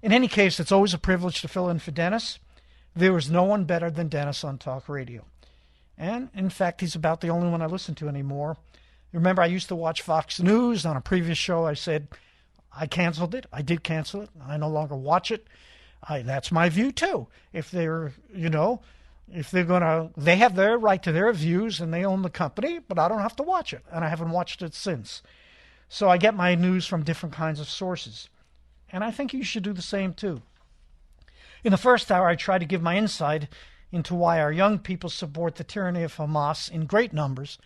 In any case, it's always a privilege to fill in for Dennis. There is no one better than Dennis on talk radio. And in fact, he's about the only one I listen to anymore. Remember, I used to watch Fox News. On a previous show, I said I canceled it. I did cancel it. I no longer watch it. That's my view, too. If they're, If they're going to, they have their right to their views and they own the company, but I don't have to watch it. And I haven't watched it since. So I get my news from different kinds of sources. And I think you should do the same too. In the first hour, I try to give my insight into why our young people support the tyranny of Hamas in great numbers,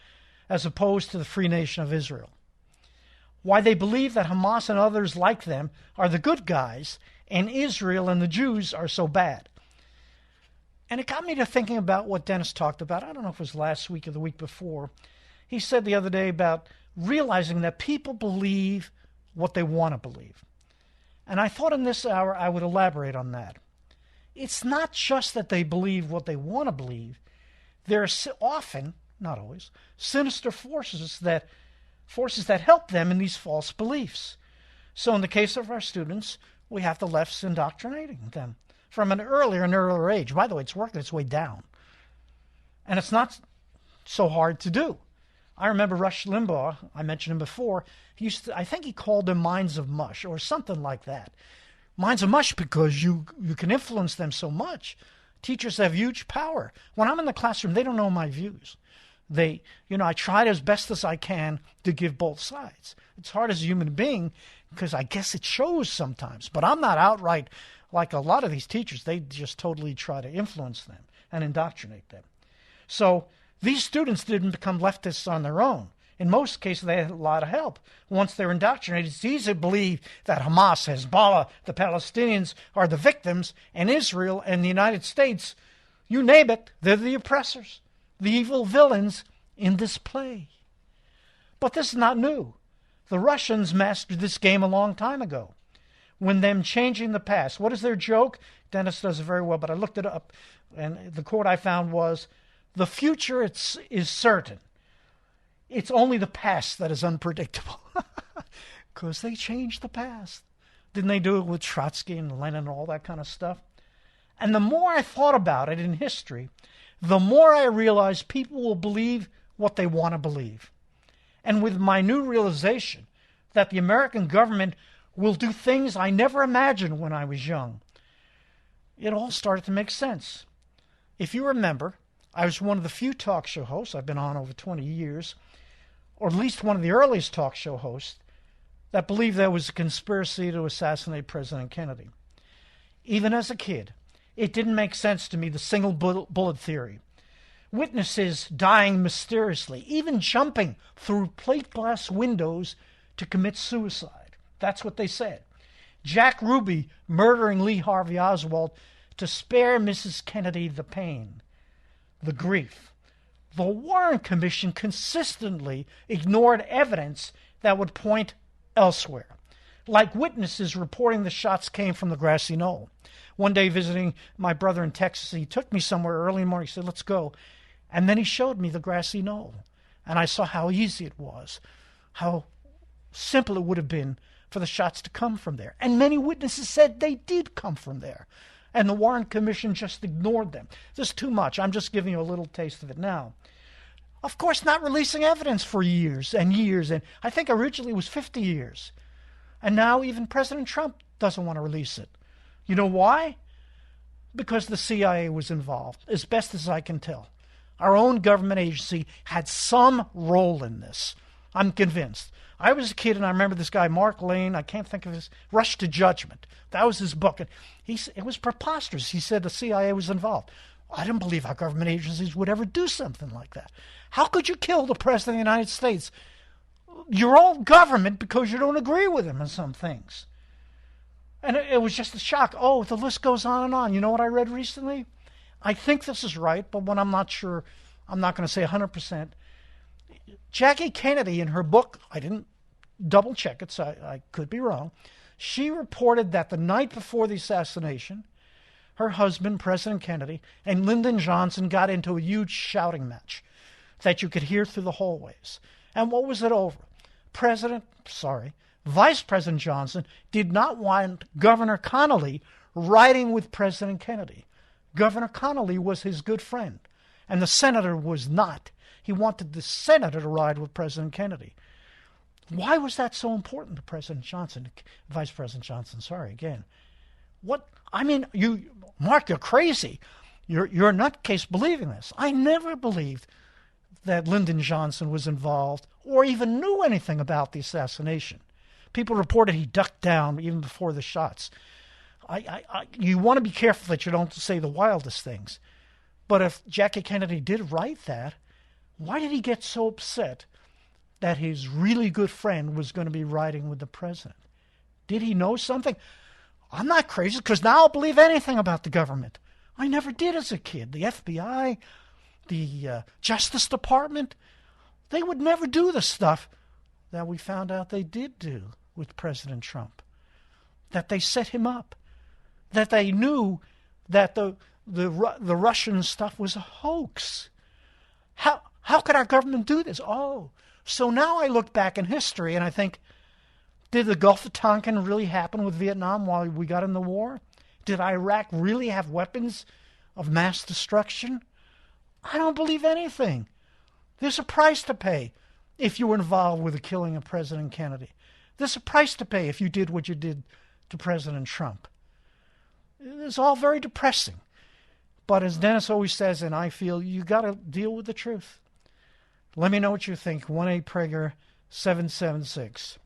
as opposed to the free nation of Israel. Why they believe that Hamas and others like them are the good guys, and Israel and the Jews are so bad. And it got me to thinking about what Dennis talked about. I don't know if it was last week or the week before. He said the other day about realizing that people believe what they want to believe. And I thought in this hour I would elaborate on that. It's not just that they believe what they want to believe. There are often, not always, sinister forces that help them in these false beliefs. So in the case of our students, we have the lefts indoctrinating them from an earlier age. By the way, it's working its way down. And it's not so hard to do. I remember Rush Limbaugh, I mentioned him before, I think he called them minds of mush or something like that. Minds of mush because you can influence them so much. Teachers have huge power. When I'm in the classroom, they don't know my views. I tried as best as I can to give both sides. It's hard as a human being because I guess it shows sometimes. But I'm not outright like a lot of these teachers. They just totally try to influence them and indoctrinate them. So these students didn't become leftists on their own. In most cases, they had a lot of help. Once they're indoctrinated, it's easy to believe that Hamas, Hezbollah, the Palestinians are the victims, and Israel and the United States, you name it, they're the oppressors, the evil villains in this play. But this is not new. The Russians mastered this game a long time ago. When them changing the past. What is their joke? Dennis does it very well, but I looked it up, and the quote I found was, "The future is certain. It's only the past that is unpredictable." Because they changed the past. Didn't they do it with Trotsky and Lenin and all that kind of stuff? And the more I thought about it in history, the more I realized people will believe what they want to believe. And with my new realization that the American government will do things I never imagined when I was young, it all started to make sense. If you remember, I was one of the few talk show hosts, I've been on over 20 years, or at least one of the earliest talk show hosts, that believed there was a conspiracy to assassinate President Kennedy. Even as a kid, it didn't make sense to me, the single bullet theory. Witnesses dying mysteriously, even jumping through plate glass windows to commit suicide. That's what they said. Jack Ruby murdering Lee Harvey Oswald to spare Mrs. Kennedy the pain, the grief. The Warren Commission consistently ignored evidence that would point elsewhere, like witnesses reporting the shots came from the grassy knoll. One day visiting my brother in Texas, he took me somewhere early in the morning. He said, "Let's go." And then he showed me the grassy knoll. And I saw how easy it was, how simple it would have been for the shots to come from there. And many witnesses said they did come from there. And the Warren Commission just ignored them. This is too much. I'm just giving you a little taste of it now. Of course, not releasing evidence for years and years. And I think originally it was 50 years. And now even President Trump doesn't want to release it. You know why? Because the CIA was involved, as best as I can tell. Our own government agency had some role in this. I'm convinced. I was a kid, and I remember this guy, Mark Lane, I can't think of his, Rush to Judgment. That was his book. And it was preposterous. He said the CIA was involved. I didn't believe our government agencies would ever do something like that. How could you kill the President of the United States, your own government, because you don't agree with him on some things? And it was just a shock. Oh, the list goes on and on. You know what I read recently? I think this is right, but when I'm not sure, I'm not going to say 100%. Jackie Kennedy, in her book, I didn't double check it, so I could be wrong. She reported that the night before the assassination, her husband, President Kennedy, and Lyndon Johnson got into a huge shouting match that you could hear through the hallways. And what was it over? Vice President Johnson did not want Governor Connolly riding with President Kennedy. Governor Connolly was his good friend, and the senator was not. He wanted the senator to ride with President Kennedy. Why was that so important to President Johnson, Vice President Johnson? Sorry, again. What? I mean, Mark, you're crazy. you're a nutcase believing this. I never believed that Lyndon Johnson was involved or even knew anything about the assassination. People reported he ducked down even before the shots. You want to be careful that you don't say the wildest things. But if Jackie Kennedy did write that, why did he get so upset that his really good friend was going to be riding with the president? Did he know something? I'm not crazy, because now I'll believe anything about the government. I never did as a kid. The FBI, the Justice Department, they would never do the stuff that we found out they did do with President Trump. That they set him up. That they knew that the Russian stuff was a hoax. How could our government do this? Oh, so now I look back in history and I think, did the Gulf of Tonkin really happen with Vietnam while we got in the war? Did Iraq really have weapons of mass destruction? I don't believe anything. There's a price to pay if you were involved with the killing of President Kennedy. There's a price to pay if you did what you did to President Trump. It's all very depressing. But as Dennis always says, and I feel, you got to deal with the truth. Let me know what you think. 1-8-PRAGER 776.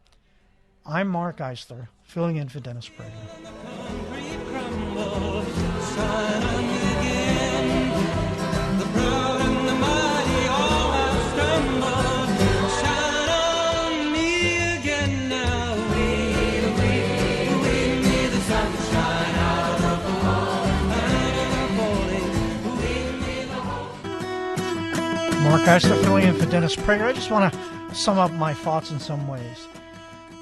I'm Mark Eisler, filling in for Dennis Prager. Mark Eisler filling in for Dennis Prager. I just want to sum up my thoughts in some ways.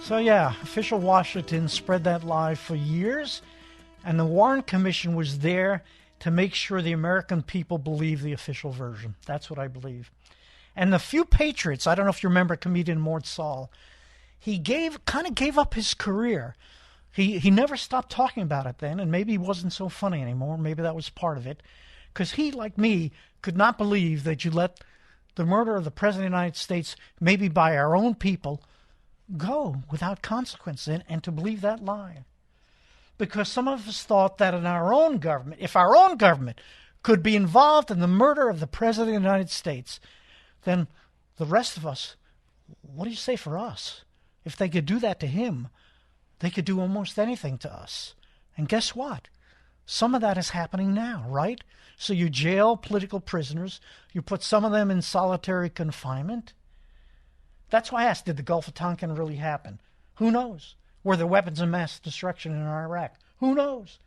So yeah, official Washington spread that lie for years, and the Warren Commission was there to make sure the American people believe the official version. That's what I believe. And the few patriots, I don't know if you remember comedian Mort Saul, he kind of gave up his career. He never stopped talking about it then, and maybe he wasn't so funny anymore. Maybe that was part of it. Because he, like me, could not believe that you let the murder of the President of the United States, maybe by our own people, go without consequence, and to believe that lie. Because some of us thought that in our own government, if our own government could be involved in the murder of the President of the United States, then the rest of us, what do you say for us? If they could do that to him, they could do almost anything to us. And guess what? Some of that is happening now, right? So you jail political prisoners, you put some of them in solitary confinement. That's why I asked, did the Gulf of Tonkin really happen? Who knows? Were there weapons of mass destruction in Iraq? Who knows?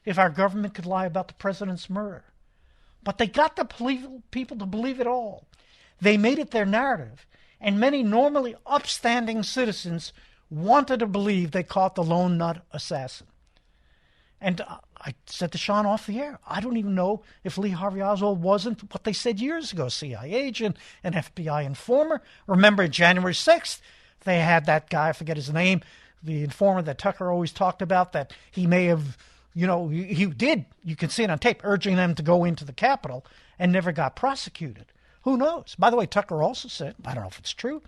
If our government could lie about the president's murder. But they got the people to believe it all. They made it their narrative. And many normally upstanding citizens wanted to believe they caught the lone nut assassin. And I said to Sean off the air, I don't even know if Lee Harvey Oswald wasn't what they said years ago, CIA agent, an FBI informer. Remember January 6th, they had that guy, I forget his name, the informer that Tucker always talked about, that he may have, he did, you can see it on tape, urging them to go into the Capitol and never got prosecuted. Who knows? By the way, Tucker also said, I don't know if it's true,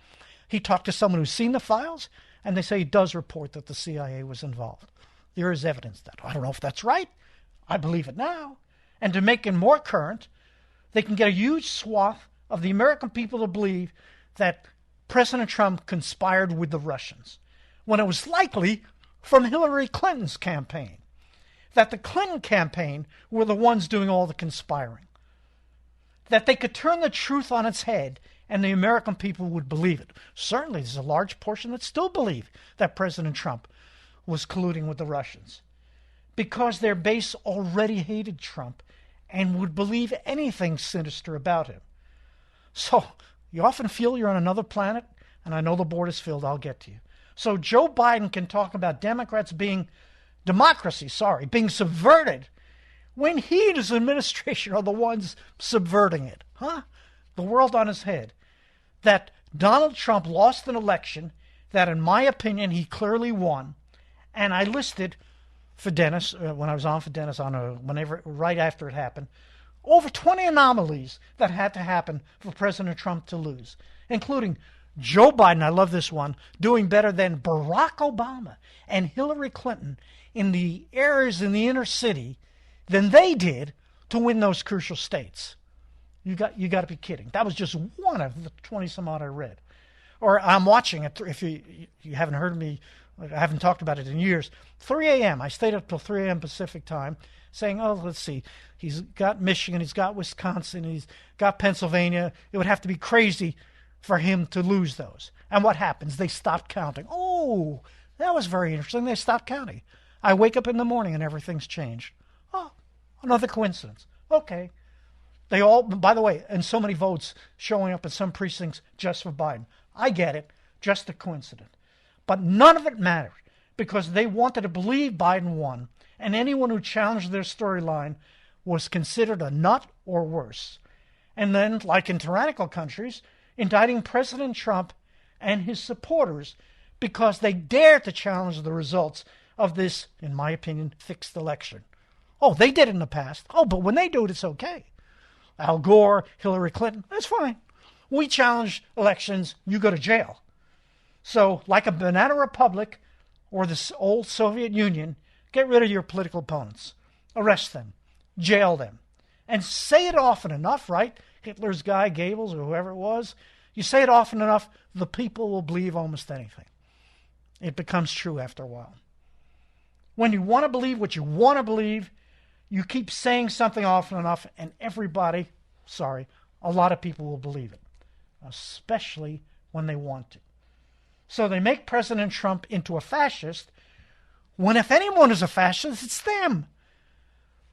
he talked to someone who's seen the files, and they say he does report that the CIA was involved. There is evidence that. I don't know if that's right. I believe it now. And to make it more current, they can get a huge swath of the American people to believe that President Trump conspired with the Russians, when it was likely from Hillary Clinton's campaign, that the Clinton campaign were the ones doing all the conspiring, that they could turn the truth on its head and the American people would believe it. Certainly, there's a large portion that still believe that President Trump was colluding with the Russians, because their base already hated Trump and would believe anything sinister about him. So you often feel you're on another planet, and I know the board is filled. I'll get to you. So Joe Biden can talk about democracy being subverted, when he and his administration are the ones subverting it. The world on his head. That Donald Trump lost an election that, in my opinion, he clearly won. And I listed for Dennis, when I was on for Dennis, right after it happened, over 20 anomalies that had to happen for President Trump to lose, including Joe Biden, I love this one, doing better than Barack Obama and Hillary Clinton in the areas in the inner city than they did to win those crucial states. You got to be kidding. That was just one of the 20 some odd I read. Or I'm watching it. If you haven't heard me, I haven't talked about it in years. 3 a.m. I stayed up till 3 a.m. Pacific time, saying, "Oh, let's see. He's got Michigan. He's got Wisconsin. He's got Pennsylvania. It would have to be crazy for him to lose those." And what happens? They stopped counting. Oh, that was very interesting. They stopped counting. I wake up in the morning and everything's changed. Oh, another coincidence. Okay. They all, by the way, and so many votes showing up in some precincts just for Biden. I get it, just a coincidence. But none of it mattered because they wanted to believe Biden won, and anyone who challenged their storyline was considered a nut or worse. And then, like in tyrannical countries, indicting President Trump and his supporters because they dared to challenge the results of this, in my opinion, fixed election. Oh, they did it in the past. Oh, but when they do it, it's okay. Al Gore, Hillary Clinton, that's fine. We challenge elections, you go to jail. So, like a banana republic or the old Soviet Union, get rid of your political opponents. Arrest them. Jail them. And say it often enough, right? Hitler's guy, Goebbels, or whoever it was. You say it often enough, the people will believe almost anything. It becomes true after a while. When you want to believe what you want to believe, you keep saying something often enough, and everybody, a lot of people will believe it, especially when they want to. So they make President Trump into a fascist, when if anyone is a fascist, it's them.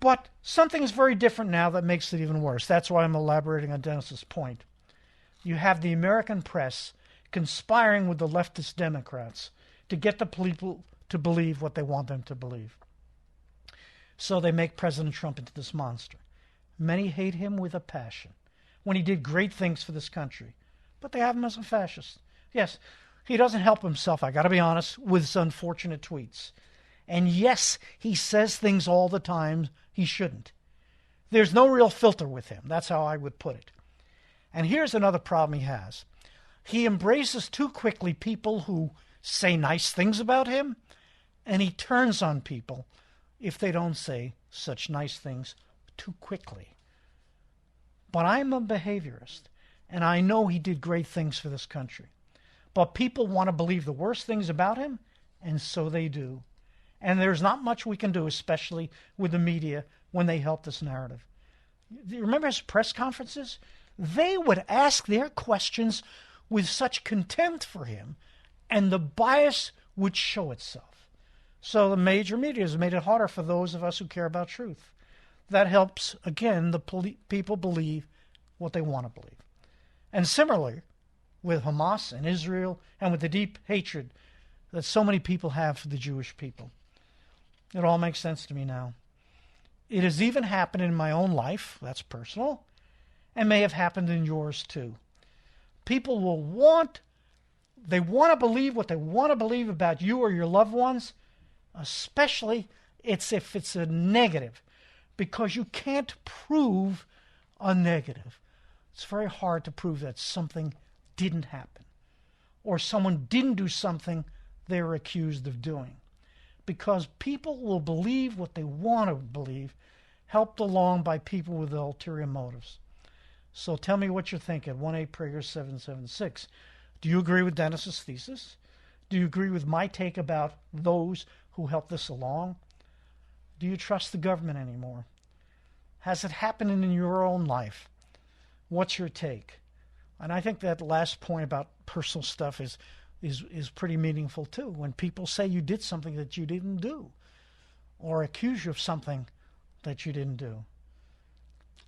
But something is very different now that makes it even worse. That's why I'm elaborating on Dennis's point. You have the American press conspiring with the leftist Democrats to get the people to believe what they want them to believe. So they make President Trump into this monster. Many hate him with a passion when he did great things for this country. But they have him as a fascist. Yes, he doesn't help himself, I got to be honest, with his unfortunate tweets. And yes, he says things all the time he shouldn't. There's no real filter with him. That's how I would put it. And here's another problem he has. He embraces too quickly people who say nice things about him, and he turns on people if they don't say such nice things too quickly. But I'm a behaviorist, and I know he did great things for this country. But people want to believe the worst things about him, and so they do. And there's not much we can do, especially with the media, when they help this narrative. You remember his press conferences? They would ask their questions with such contempt for him, and the bias would show itself. So the major media has made it harder for those of us who care about truth. That helps, again, the people believe what they want to believe. And similarly, with Hamas and Israel, and with the deep hatred that so many people have for the Jewish people. It all makes sense to me now. It has even happened in my own life, that's personal, and may have happened in yours too. People will want to believe what they want to believe about you or your loved ones, especially if it's a negative, because you can't prove a negative. It's very hard to prove that something didn't happen or someone didn't do something they were accused of doing, because people will believe what they want to believe, helped along by people with ulterior motives. So tell me what you think at 1-8-Prager-776. Do you agree with Dennis's thesis? Do you agree with my take about those who helped this along? Do you trust the government anymore? Has it happened in your own life? What's your take? And I think that last point about personal stuff is pretty meaningful too. When people say you did something that you didn't do, or accuse you of something that you didn't do.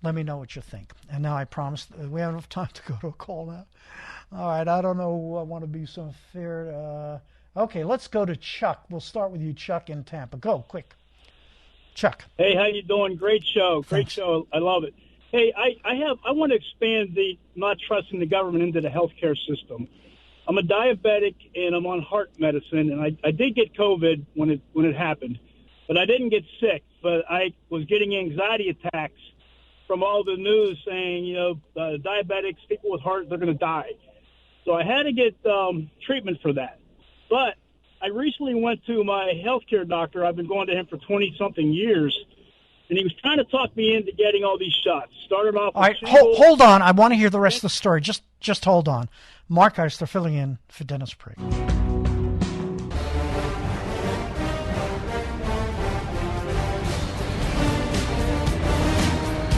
Let me know what you think. And now I promise we have enough time to go to a call now. All right, I don't know. I want to be so fair. Okay, let's go to Chuck. We'll start with you, Chuck, in Tampa. Go, quick. Chuck. Hey, how you doing? Great show. Great show. I love it. Hey, I want to expand the not trusting the government into the healthcare system. I'm a diabetic and I'm on heart medicine, and I did get COVID when it happened, but I didn't get sick. But I was getting anxiety attacks from all the news saying, diabetics, people with heart, they're going to die. So I had to get treatment for that. But I recently went to my healthcare doctor. I've been going to him for 20-something years, and he was trying to talk me into getting all these shots. Started off All with right, shingles. hold on. I want to hear the rest of the story. Just hold on. Mark Eisler filling in for Dennis Prager.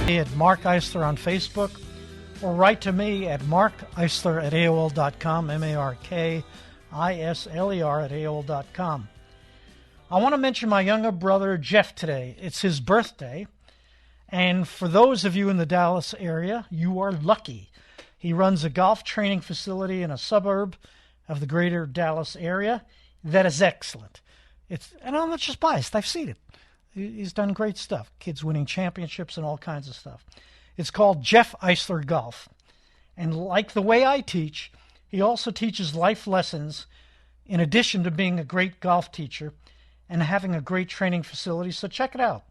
At Mark Eisler on Facebook, or write to me at markeisler@aol.com, markisler@aol.com. I want to mention my younger brother, Jeff, today. It's his birthday, and for those of you in the Dallas area, you are lucky. He runs a golf training facility in a suburb of the greater Dallas area that is excellent. And I'm not just biased, I've seen it. He's done great stuff. Kids winning championships and all kinds of stuff. It's called Jeff Eisler Golf. And like the way I teach, he also teaches life lessons in addition to being a great golf teacher and having a great training facility. So check it out.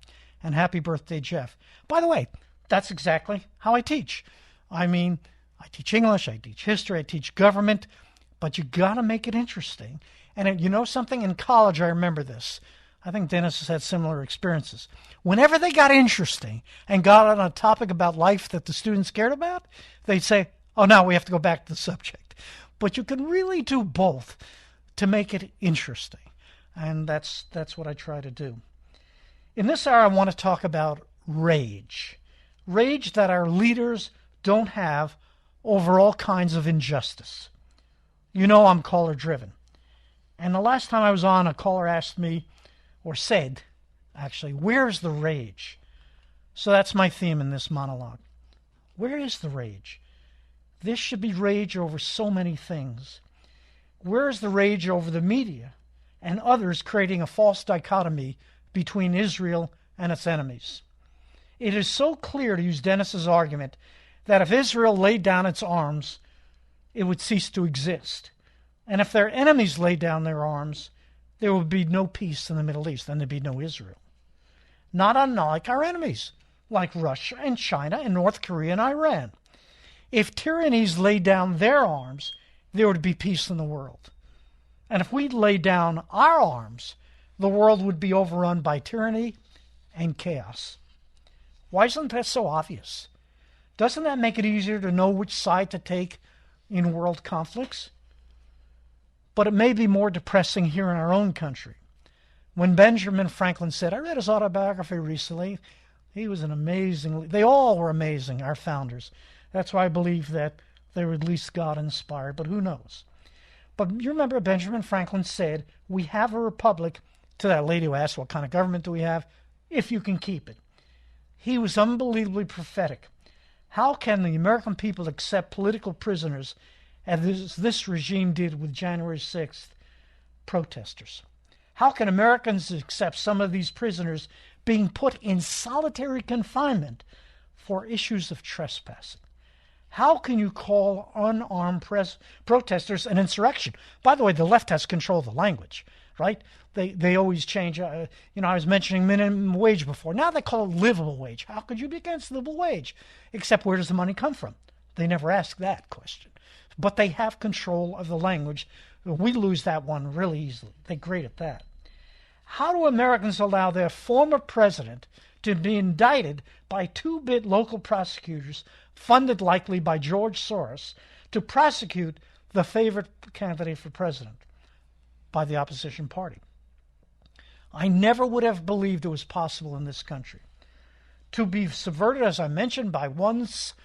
And happy birthday, Jeff. By the way, that's exactly how I teach. I mean, I teach English, I teach history, I teach government, but you got to make it interesting. And you know something? In college, I remember this. I think Dennis has had similar experiences. Whenever they got interesting and got on a topic about life that the students cared about, they'd say, oh, now we have to go back to the subject. But you can really do both to make it interesting. And that's what I try to do. In this hour, I want to talk about rage. Rage that our leaders don't have over all kinds of injustice. You know I'm caller-driven. And the last time I was on, a caller asked me, or said, actually, where's the rage? So that's my theme in this monologue. Where is the rage? This should be rage over so many things. Where is the rage over the media and others creating a false dichotomy between Israel and its enemies? It is so clear, to use Dennis's argument, that if Israel laid down its arms, it would cease to exist. And if their enemies laid down their arms, there would be no peace in the Middle East, and there'd be no Israel. Not unlike our enemies, like Russia and China and North Korea and Iran. If tyrannies laid down their arms, there would be peace in the world. And if we laid down our arms, the world would be overrun by tyranny and chaos. Why isn't that so obvious? Doesn't that make it easier to know which side to take in world conflicts? But it may be more depressing here in our own country. When Benjamin Franklin said, I read his autobiography recently, he was they all were amazing, our founders. That's why I believe that they were at least God-inspired, but who knows? But you remember Benjamin Franklin said, we have a republic, to that lady who asked, what kind of government do we have? If you can keep it. He was unbelievably prophetic. How can the American people accept political prisoners as this regime did with January 6th protesters? How can Americans accept some of these prisoners being put in solitary confinement for issues of trespassing? How can you call unarmed protesters an insurrection? By the way, the left has control of the language, right? They always change. I was mentioning minimum wage before. Now they call it livable wage. How could you be against livable wage? Except where does the money come from? They never ask that question. But they have control of the language. We lose that one really easily. They're great at that. How do Americans allow their former president to be indicted by two-bit local prosecutors, funded likely by George Soros, to prosecute the favorite candidate for president by the opposition party? I never would have believed it was possible in this country. To be subverted, as I mentioned, by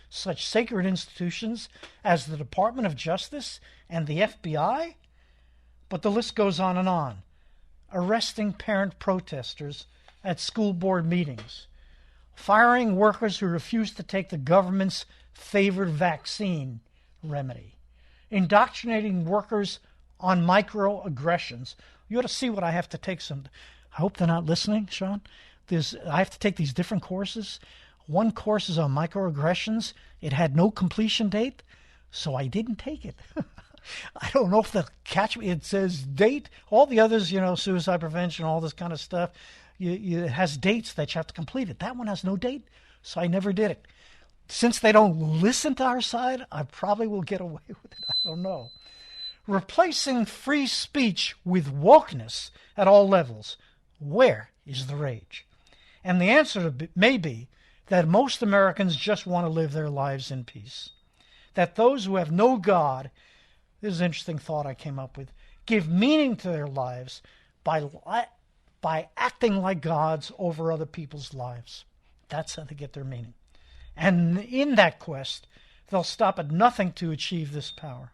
such sacred institutions as the Department of Justice and the FBI? But the list goes on and on. Arresting parent protesters at school board meetings. Firing workers who refuse to take the government's favored vaccine remedy. Indoctrinating workers on microaggressions. You ought to see what I have to take some. I hope they're not listening, Sean. I have to take these different courses. One course is on microaggressions. It had no completion date, so I didn't take it. I don't know if they'll catch me. It says date. All the others, suicide prevention, all this kind of stuff, it has dates that you have to complete it. That one has no date, so I never did it. Since they don't listen to our side, I probably will get away with it. I don't know. Replacing free speech with wokeness at all levels. Where is the rage? And the answer may be that most Americans just want to live their lives in peace. That those who have no God, this is an interesting thought I came up with, give meaning to their lives by acting like gods over other people's lives. That's how they get their meaning. And in that quest, they'll stop at nothing to achieve this power.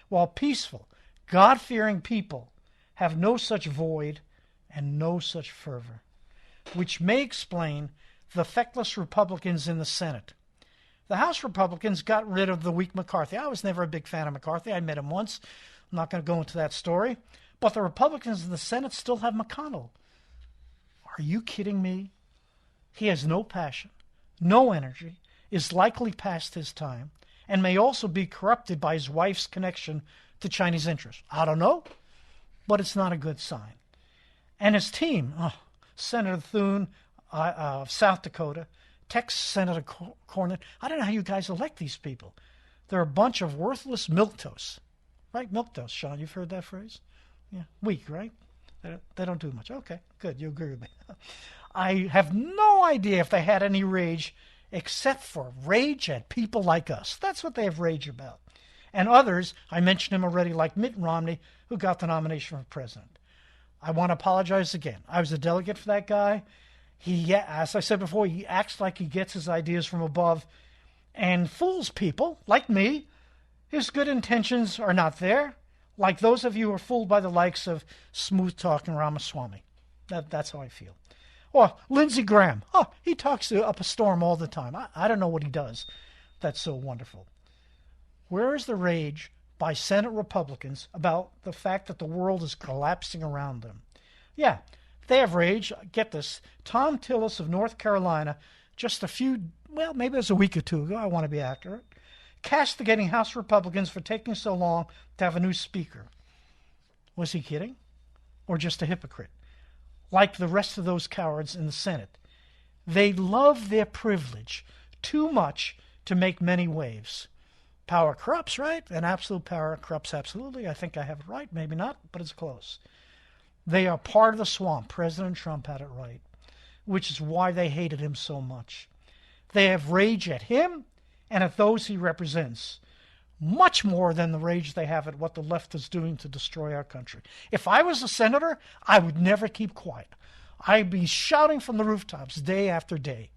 While peaceful, God-fearing people have no such void and no such fervor, which may explain the feckless Republicans in the Senate. The House Republicans got rid of the weak McCarthy. I was never a big fan of McCarthy. I met him once. I'm not going to go into that story. But the Republicans in the Senate still have McConnell. Are you kidding me? He has no passion, no energy, is likely past his time, and may also be corrupted by his wife's connection to Chinese interests. I don't know, but it's not a good sign. And his team, Senator Thune of South Dakota, Texas Senator Cornyn, I don't know how you guys elect these people. They're a bunch of worthless milquetoast. Right? Milquetoast, Sean, you've heard that phrase? Yeah, weak, right? They don't do much. Okay, good, you agree with me. I have no idea if they had any rage except for rage at people like us. That's what they have rage about. And others, I mentioned him already, like Mitt Romney, who got the nomination for president. I want to apologize again. I was a delegate for that guy. He, as I said before, he acts like he gets his ideas from above and fools people like me. His good intentions are not there, like those of you who are fooled by the likes of smooth-talking Ramaswamy. That's how I feel. Or Lindsey Graham. He talks up a storm all the time. I don't know what he does. That's so wonderful. Where is the rage by Senate Republicans about the fact that the world is collapsing around them? Yeah, they have rage. Get this. Tom Tillis of North Carolina, just maybe it was a week or two ago, I want to be accurate, castigating House Republicans for taking so long to have a new speaker. Was he kidding? Or just a hypocrite? Like the rest of those cowards in the Senate. They love their privilege too much to make many waves. Power corrupts, right? And absolute power corrupts absolutely. I think I have it right. Maybe not, but it's close. They are part of the swamp. President Trump had it right, which is why they hated him so much. They have rage at him and at those he represents, much more than the rage they have at what the left is doing to destroy our country. If I was a senator, I would never keep quiet. I'd be shouting from the rooftops day after day.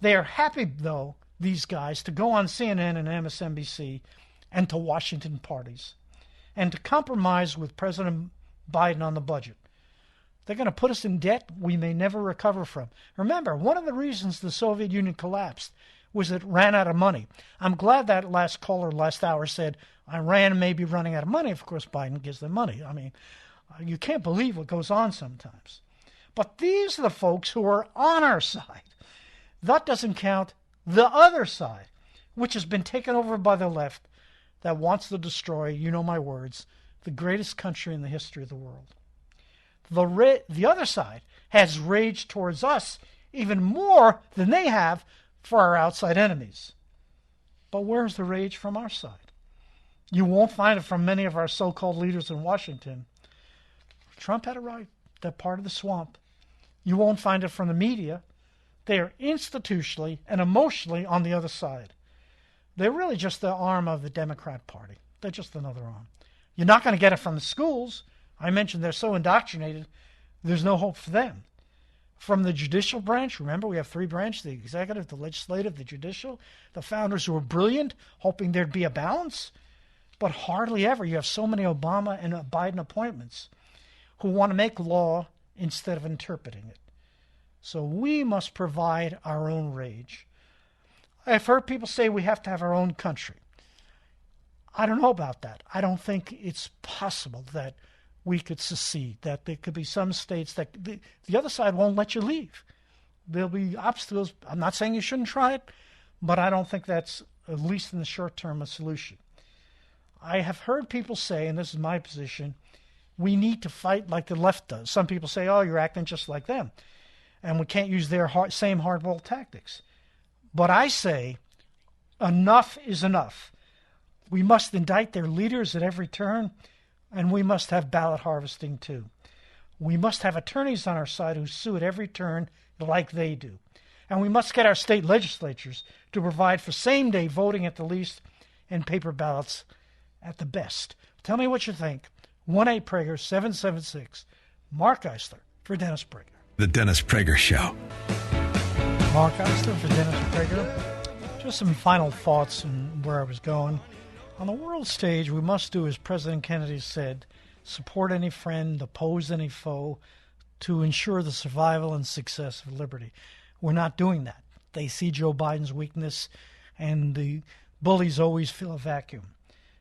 They are happy, though, these guys, to go on CNN and MSNBC and to Washington parties and to compromise with President Biden on the budget. They're going to put us in debt we may never recover from. Remember, one of the reasons the Soviet Union collapsed was it ran out of money. I'm glad that last caller last hour said Iran may be running out of money. Of course, Biden gives them money. I mean, you can't believe what goes on sometimes. But these are the folks who are on our side. That doesn't count the other side, which has been taken over by the left that wants to destroy, you know my words, the greatest country in the history of the world. The other side has rage towards us even more than they have for our outside enemies. But where's the rage from our side? You won't find it from many of our so-called leaders in Washington. Trump had it right. They're part of the swamp. You won't find it from the media. They are institutionally and emotionally on the other side. They're really just the arm of the Democrat Party. They're just another arm. You're not going to get it from the schools. I mentioned they're so indoctrinated, there's no hope for them. From the judicial branch, remember we have three branches, the executive, the legislative, the judicial. The founders who were brilliant, hoping there'd be a balance. But hardly ever. You have so many Obama and Biden appointments who want to make law instead of interpreting it. So we must provide our own rage. I've heard people say we have to have our own country. I don't know about that. I don't think it's possible that we could secede, that there could be some states that the other side won't let you leave. There'll be obstacles. I'm not saying you shouldn't try it, but I don't think that's, at least in the short term, a solution. I have heard people say, and this is my position, we need to fight like the left does. Some people say, oh, you're acting just like them, and we can't use their same hardball tactics. But I say, enough is enough. We must indict their leaders at every turn, and we must have ballot harvesting too. We must have attorneys on our side who sue at every turn like they do. And we must get our state legislatures to provide for same-day voting at the least and paper ballots at the best. Tell me what you think. 1-8-PRAGER 776. Mark Eisler for Dennis Prager. The Dennis Prager Show. Mark Eisler for Dennis Prager. Just some final thoughts on where I was going. On the world stage, we must do as President Kennedy said, support any friend, oppose any foe, to ensure the survival and success of liberty. We're not doing that. They see Joe Biden's weakness, and the bullies always fill a vacuum.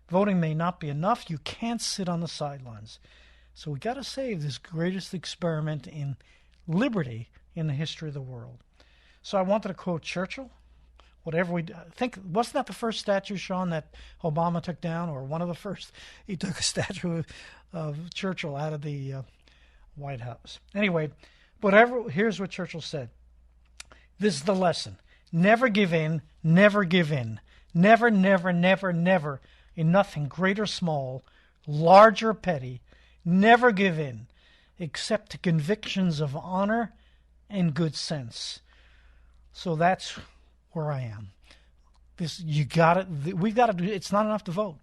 Voting may not be enough. You can't sit on the sidelines. So we got to save this greatest experiment in liberty in the history of the world. So I wanted to quote Churchill. Whatever we think, wasn't that the first statue, Sean, that Obama took down, or one of the first? He took a statue of Churchill out of the White House. Anyway, here's what Churchill said. This is the lesson. Never give in, never give in. Never, never, never, never, in nothing great or small, large or petty, never give in, except to convictions of honor and good sense. So that's where I am. We've got to do. It's not enough to vote.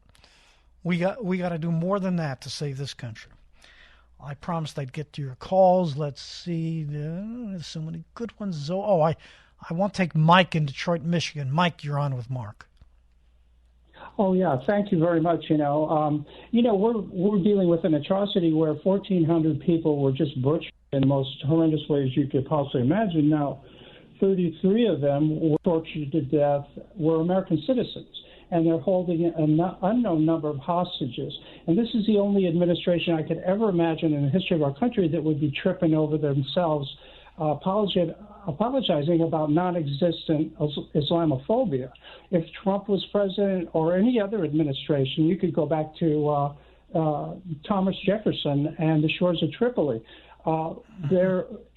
We got to do more than that to save this country. I promised I'd get to your calls. Let's see. There's so many good ones. I want to take Mike in Detroit, Michigan. Mike, you're on with Mark. Oh, yeah. Thank you very much. We're dealing with an atrocity where 1,400 people were just butchered in the most horrendous ways you could possibly imagine. Now, 33 of them were tortured to death, were American citizens, and they're holding an unknown number of hostages. And this is the only administration I could ever imagine in the history of our country that would be tripping over themselves, apologizing about non-existent Islamophobia. If Trump was president or any other administration, you could go back to Thomas Jefferson and the shores of Tripoli.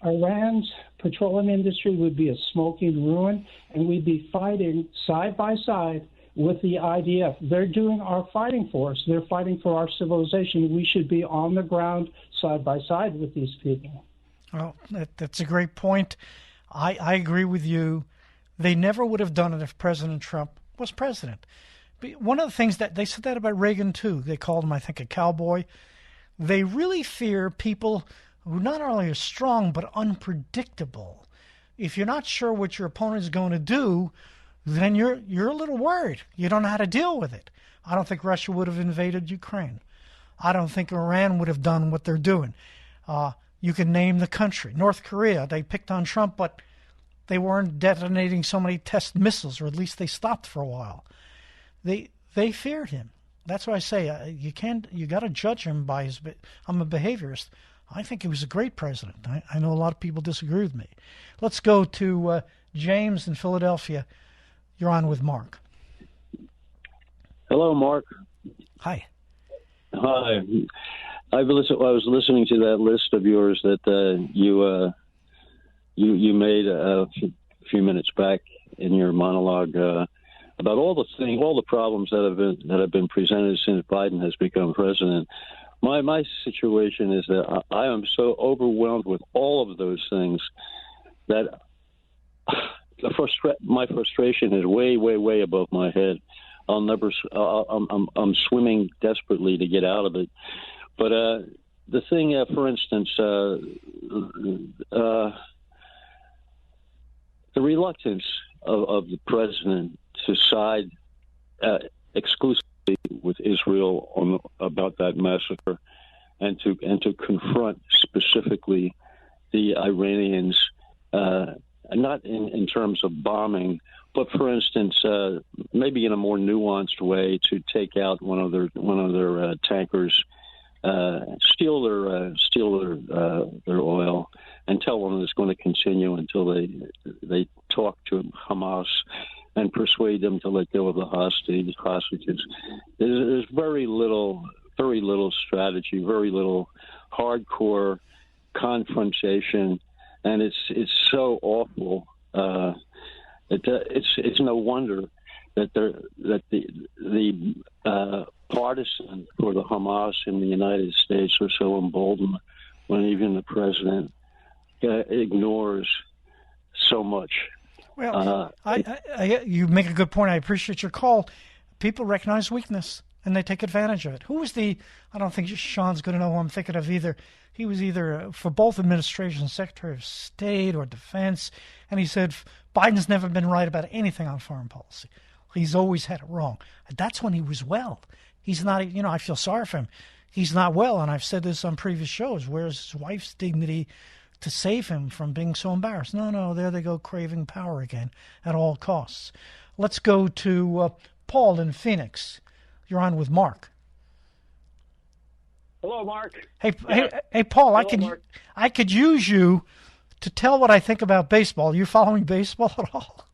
Iran's petroleum industry would be a smoking ruin, and we'd be fighting side by side with the IDF. They're doing our fighting for us. They're fighting for our civilization. We should be on the ground side by side with these people. Well, that's a great point. I agree with you. They never would have done it if President Trump was president. But one of the things that they said that about Reagan, too. They called him, I think, a cowboy. They really fear people who not only are strong but unpredictable. If you're not sure what your opponent is going to do, then you're a little worried. You don't know how to deal with it. I don't think Russia would have invaded Ukraine. I don't think Iran would have done what they're doing. You can name the country. North Korea, they picked on Trump, but they weren't detonating so many test missiles, or at least they stopped for a while. They feared him. That's why I say you got to judge him by his. I'm a behaviorist. I think he was a great president. I know a lot of people disagree with me. Let's go to James in Philadelphia. You're on with Mark. Hello, Mark. Hi. Hi. I was listening to that list of yours that you made a few minutes back in your monologue about all the problems that have been presented since Biden has become president. My situation is that I am so overwhelmed with all of those things that my frustration is way, way, way above my head. I'm swimming desperately to get out of it. But the thing, for instance, the reluctance of the president to side exclusively with Israel about that massacre, and to confront specifically the Iranians, not in terms of bombing, but for instance, maybe in a more nuanced way, to take out one of their tankers, steal their oil, and tell them it's going to continue until they talk to Hamas and persuade them to let go of the hostages. There's very little strategy, very little hardcore confrontation, and it's so awful. It's no wonder that the partisan for the Hamas in the United States are so emboldened when even the president ignores so much. Well, you make a good point. I appreciate your call. People recognize weakness, and they take advantage of it. Who was I don't think Sean's going to know who I'm thinking of either. He was either for both administrations, Secretary of State or Defense, and he said Biden's never been right about anything on foreign policy. He's always had it wrong. That's when he was well. He's not, I feel sorry for him. He's not well, and I've said this on previous shows. Where's his wife's dignity to save him from being so embarrassed? No, there they go, craving power again at all costs. Let's go to Paul in Phoenix. You're on with Mark. Hello, Mark. Hey, Paul. Hello, I could use you to tell what I think about baseball. Are you following baseball at all?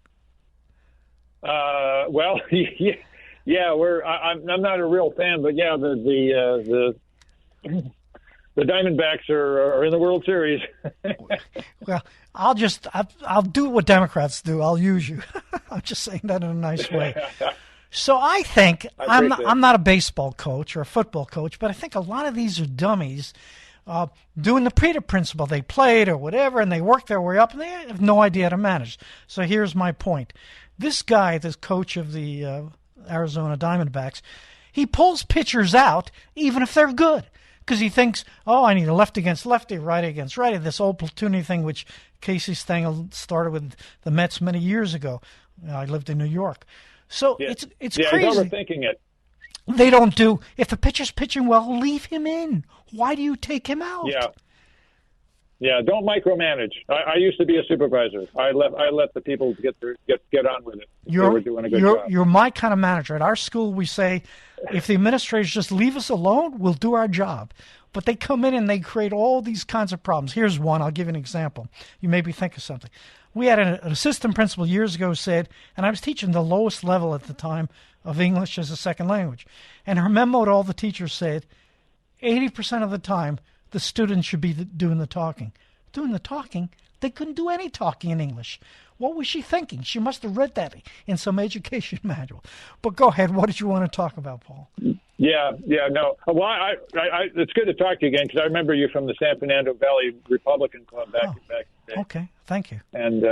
Well, yeah, I'm not a real fan, but yeah, the Diamondbacks are in the World Series. Well, I'll do what Democrats do. I'll use you. I'm just saying that in a nice way. So I think I'm not a baseball coach or a football coach, but I think a lot of these are dummies doing the Prager principle. They played or whatever, and they work their way up, and they have no idea how to manage. So here's my point. This guy, this coach of the Arizona Diamondbacks, he pulls pitchers out even if they're good because he thinks, I need a left against lefty, right against righty, this old platooning thing which Casey Stengel started with the Mets many years ago. I lived in New York. So it's crazy. He's overthinking it. They don't do. If the pitcher's pitching well, leave him in. Why do you take him out? Yeah. Don't micromanage. I used to be a supervisor. I let the people get on with it. They were doing a good job. You're my kind of manager. At our school, we say, if the administrators just leave us alone, we'll do our job. But they come in and they create all these kinds of problems. Here's one. I'll give you an example. You maybe think of something. We had an assistant principal years ago said, and I was teaching the lowest level at the time of English as a second language, and her memo to all the teachers said, 80% of the time, the students should be doing the talking. Doing the talking? They couldn't do any talking in English. What was she thinking? She must have read that in some education manual. But go ahead. What did you want to talk about, Paul? No. Well, I it's good to talk to you again because I remember you from the San Fernando Valley Republican Club back in the day. Okay, thank you. And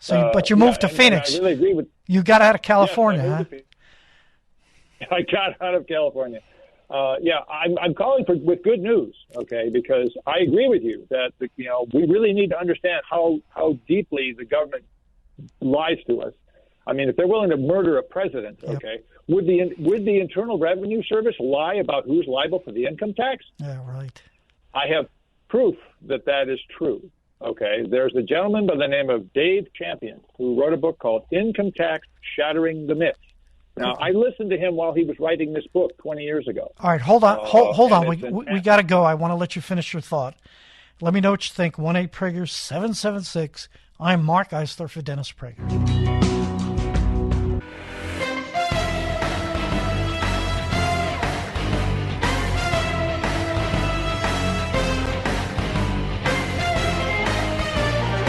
but you moved to Phoenix. I really agree with you. Got out of California, huh? I got out of California. I'm calling with good news, okay? Because I agree with you that we really need to understand how deeply the government lies to us. I mean, if they're willing to murder a president, okay, would the Internal Revenue Service lie about who's liable for the income tax? Yeah, right. I have proof that is true. Okay, there's a gentleman by the name of Dave Champion who wrote a book called Income Tax: Shattering the Myth. Now, I listened to him while he was writing this book 20 years ago. All right, hold on. Hold on. We got to go. I want to let you finish your thought. Let me know what you think. 1-8-Prager-776. I'm Mark Eisler for Dennis Prager.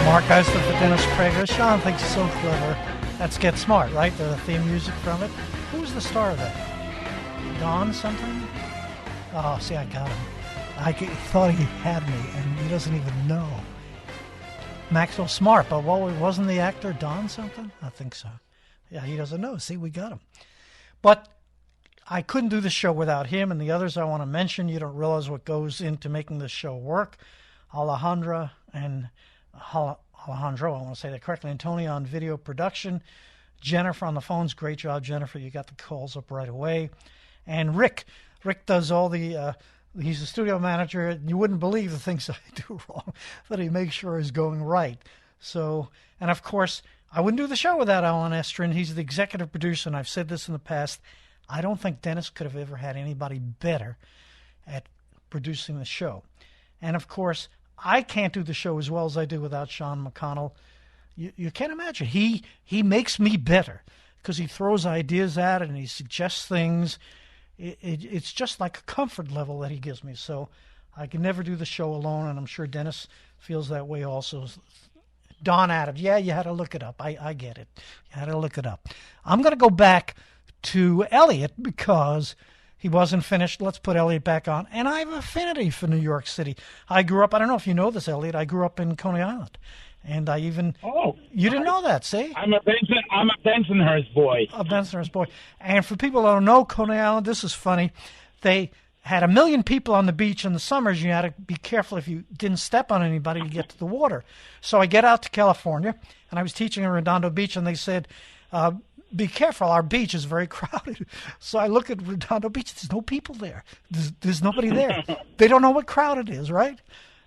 Mark Eisler for Dennis Prager. Sean thinks it's so clever. That's Get Smart, right? The theme music from it. Who was the star of that? Don something? Oh, see, I got him. I thought he had me, and he doesn't even know. Maxwell Smart, but wasn't the actor Don something? I think so. Yeah, he doesn't know. See, we got him. But I couldn't do the show without him and the others I want to mention. You don't realize what goes into making this show work. Alejandro, I want to say that correctly, and Tony on video production. Jennifer on the phones. Great job, Jennifer. You got the calls up right away. And Rick does all the... he's the studio manager. You wouldn't believe the things I do wrong that he makes sure is going right. So, and of course, I wouldn't do the show without Alan Estrin. He's the executive producer, and I've said this in the past. I don't think Dennis could have ever had anybody better at producing the show. And of course, I can't do the show as well as I do without Sean McConnell. You can't imagine. He makes me better because he throws ideas at it and he suggests things. It's just like a comfort level that he gives me. So I can never do the show alone, and I'm sure Dennis feels that way also. Don Adams, yeah, you had to look it up. I get it. You had to look it up. I'm going to go back to Elliot because he wasn't finished. Let's put Elliot back on. And I have an affinity for New York City. I grew up, I don't know if you know this, Elliot, I grew up in Coney Island. And I even Oh, you didn't know that, see? I'm a Bensonhurst boy. A Bensonhurst boy. And for people that don't know Coney Island, this is funny. They had 1 million people on the beach in the summers. You had to be careful if you didn't step on anybody to get to the water. So I get out to California, and I was teaching in Redondo Beach, and they said, be careful, our beach is very crowded. So I look at Redondo Beach, there's no people there. There's nobody there. They don't know what crowded is, right?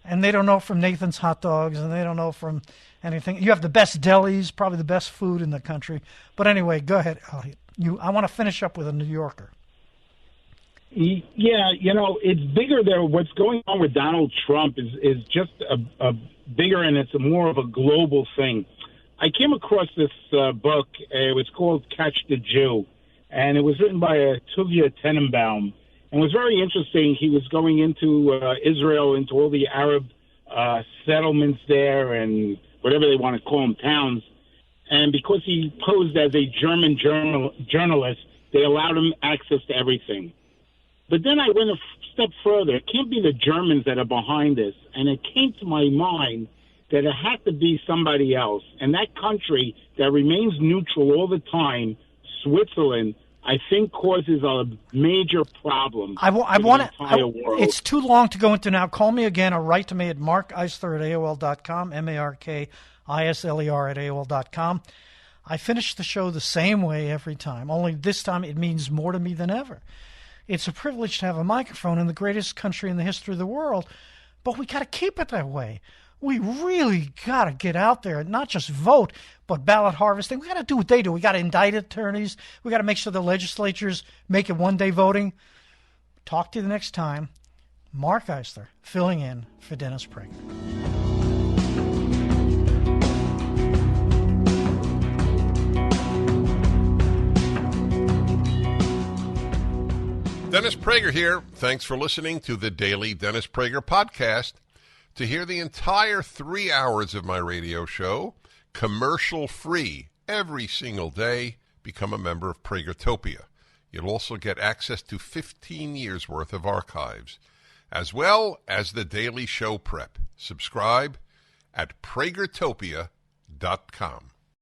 And they don't know from Nathan's Hot Dogs, and they don't know from anything. You have the best delis, probably the best food in the country. But anyway, go ahead, Elliot. I want to finish up with a New Yorker. Yeah, it's bigger there. What's going on with Donald Trump is just a bigger, and it's more of a global thing. I came across this book. It was called Catch the Jew, and it was written by Tuvia Tenenbaum. And it was very interesting. He was going into Israel, into all the Arab settlements there and whatever they want to call them, towns. And because he posed as a German journalist, they allowed him access to everything. But then I went a step further. It can't be the Germans that are behind this. And it came to my mind that it had to be somebody else. And that country that remains neutral all the time, Switzerland, I think causes a major problem. I want to. It's too long to go into now. Call me again or write to me at markisler@AOL.com, markisler@AOL.com. I finish the show the same way every time, only this time it means more to me than ever. It's a privilege to have a microphone in the greatest country in the history of the world, but we got to keep it that way. We really got to get out there and not just vote, but ballot harvesting. We got to do what they do. We got to indict attorneys. We got to make sure the legislatures make it one-day voting. Talk to you the next time. Mark Eisler, filling in for Dennis Prager. Dennis Prager here. Thanks for listening to the Daily Dennis Prager Podcast. To hear the entire 3 hours of my radio show, commercial-free, every single day, become a member of Pragertopia. You'll also get access to 15 years' worth of archives, as well as the daily show prep. Subscribe at pragertopia.com.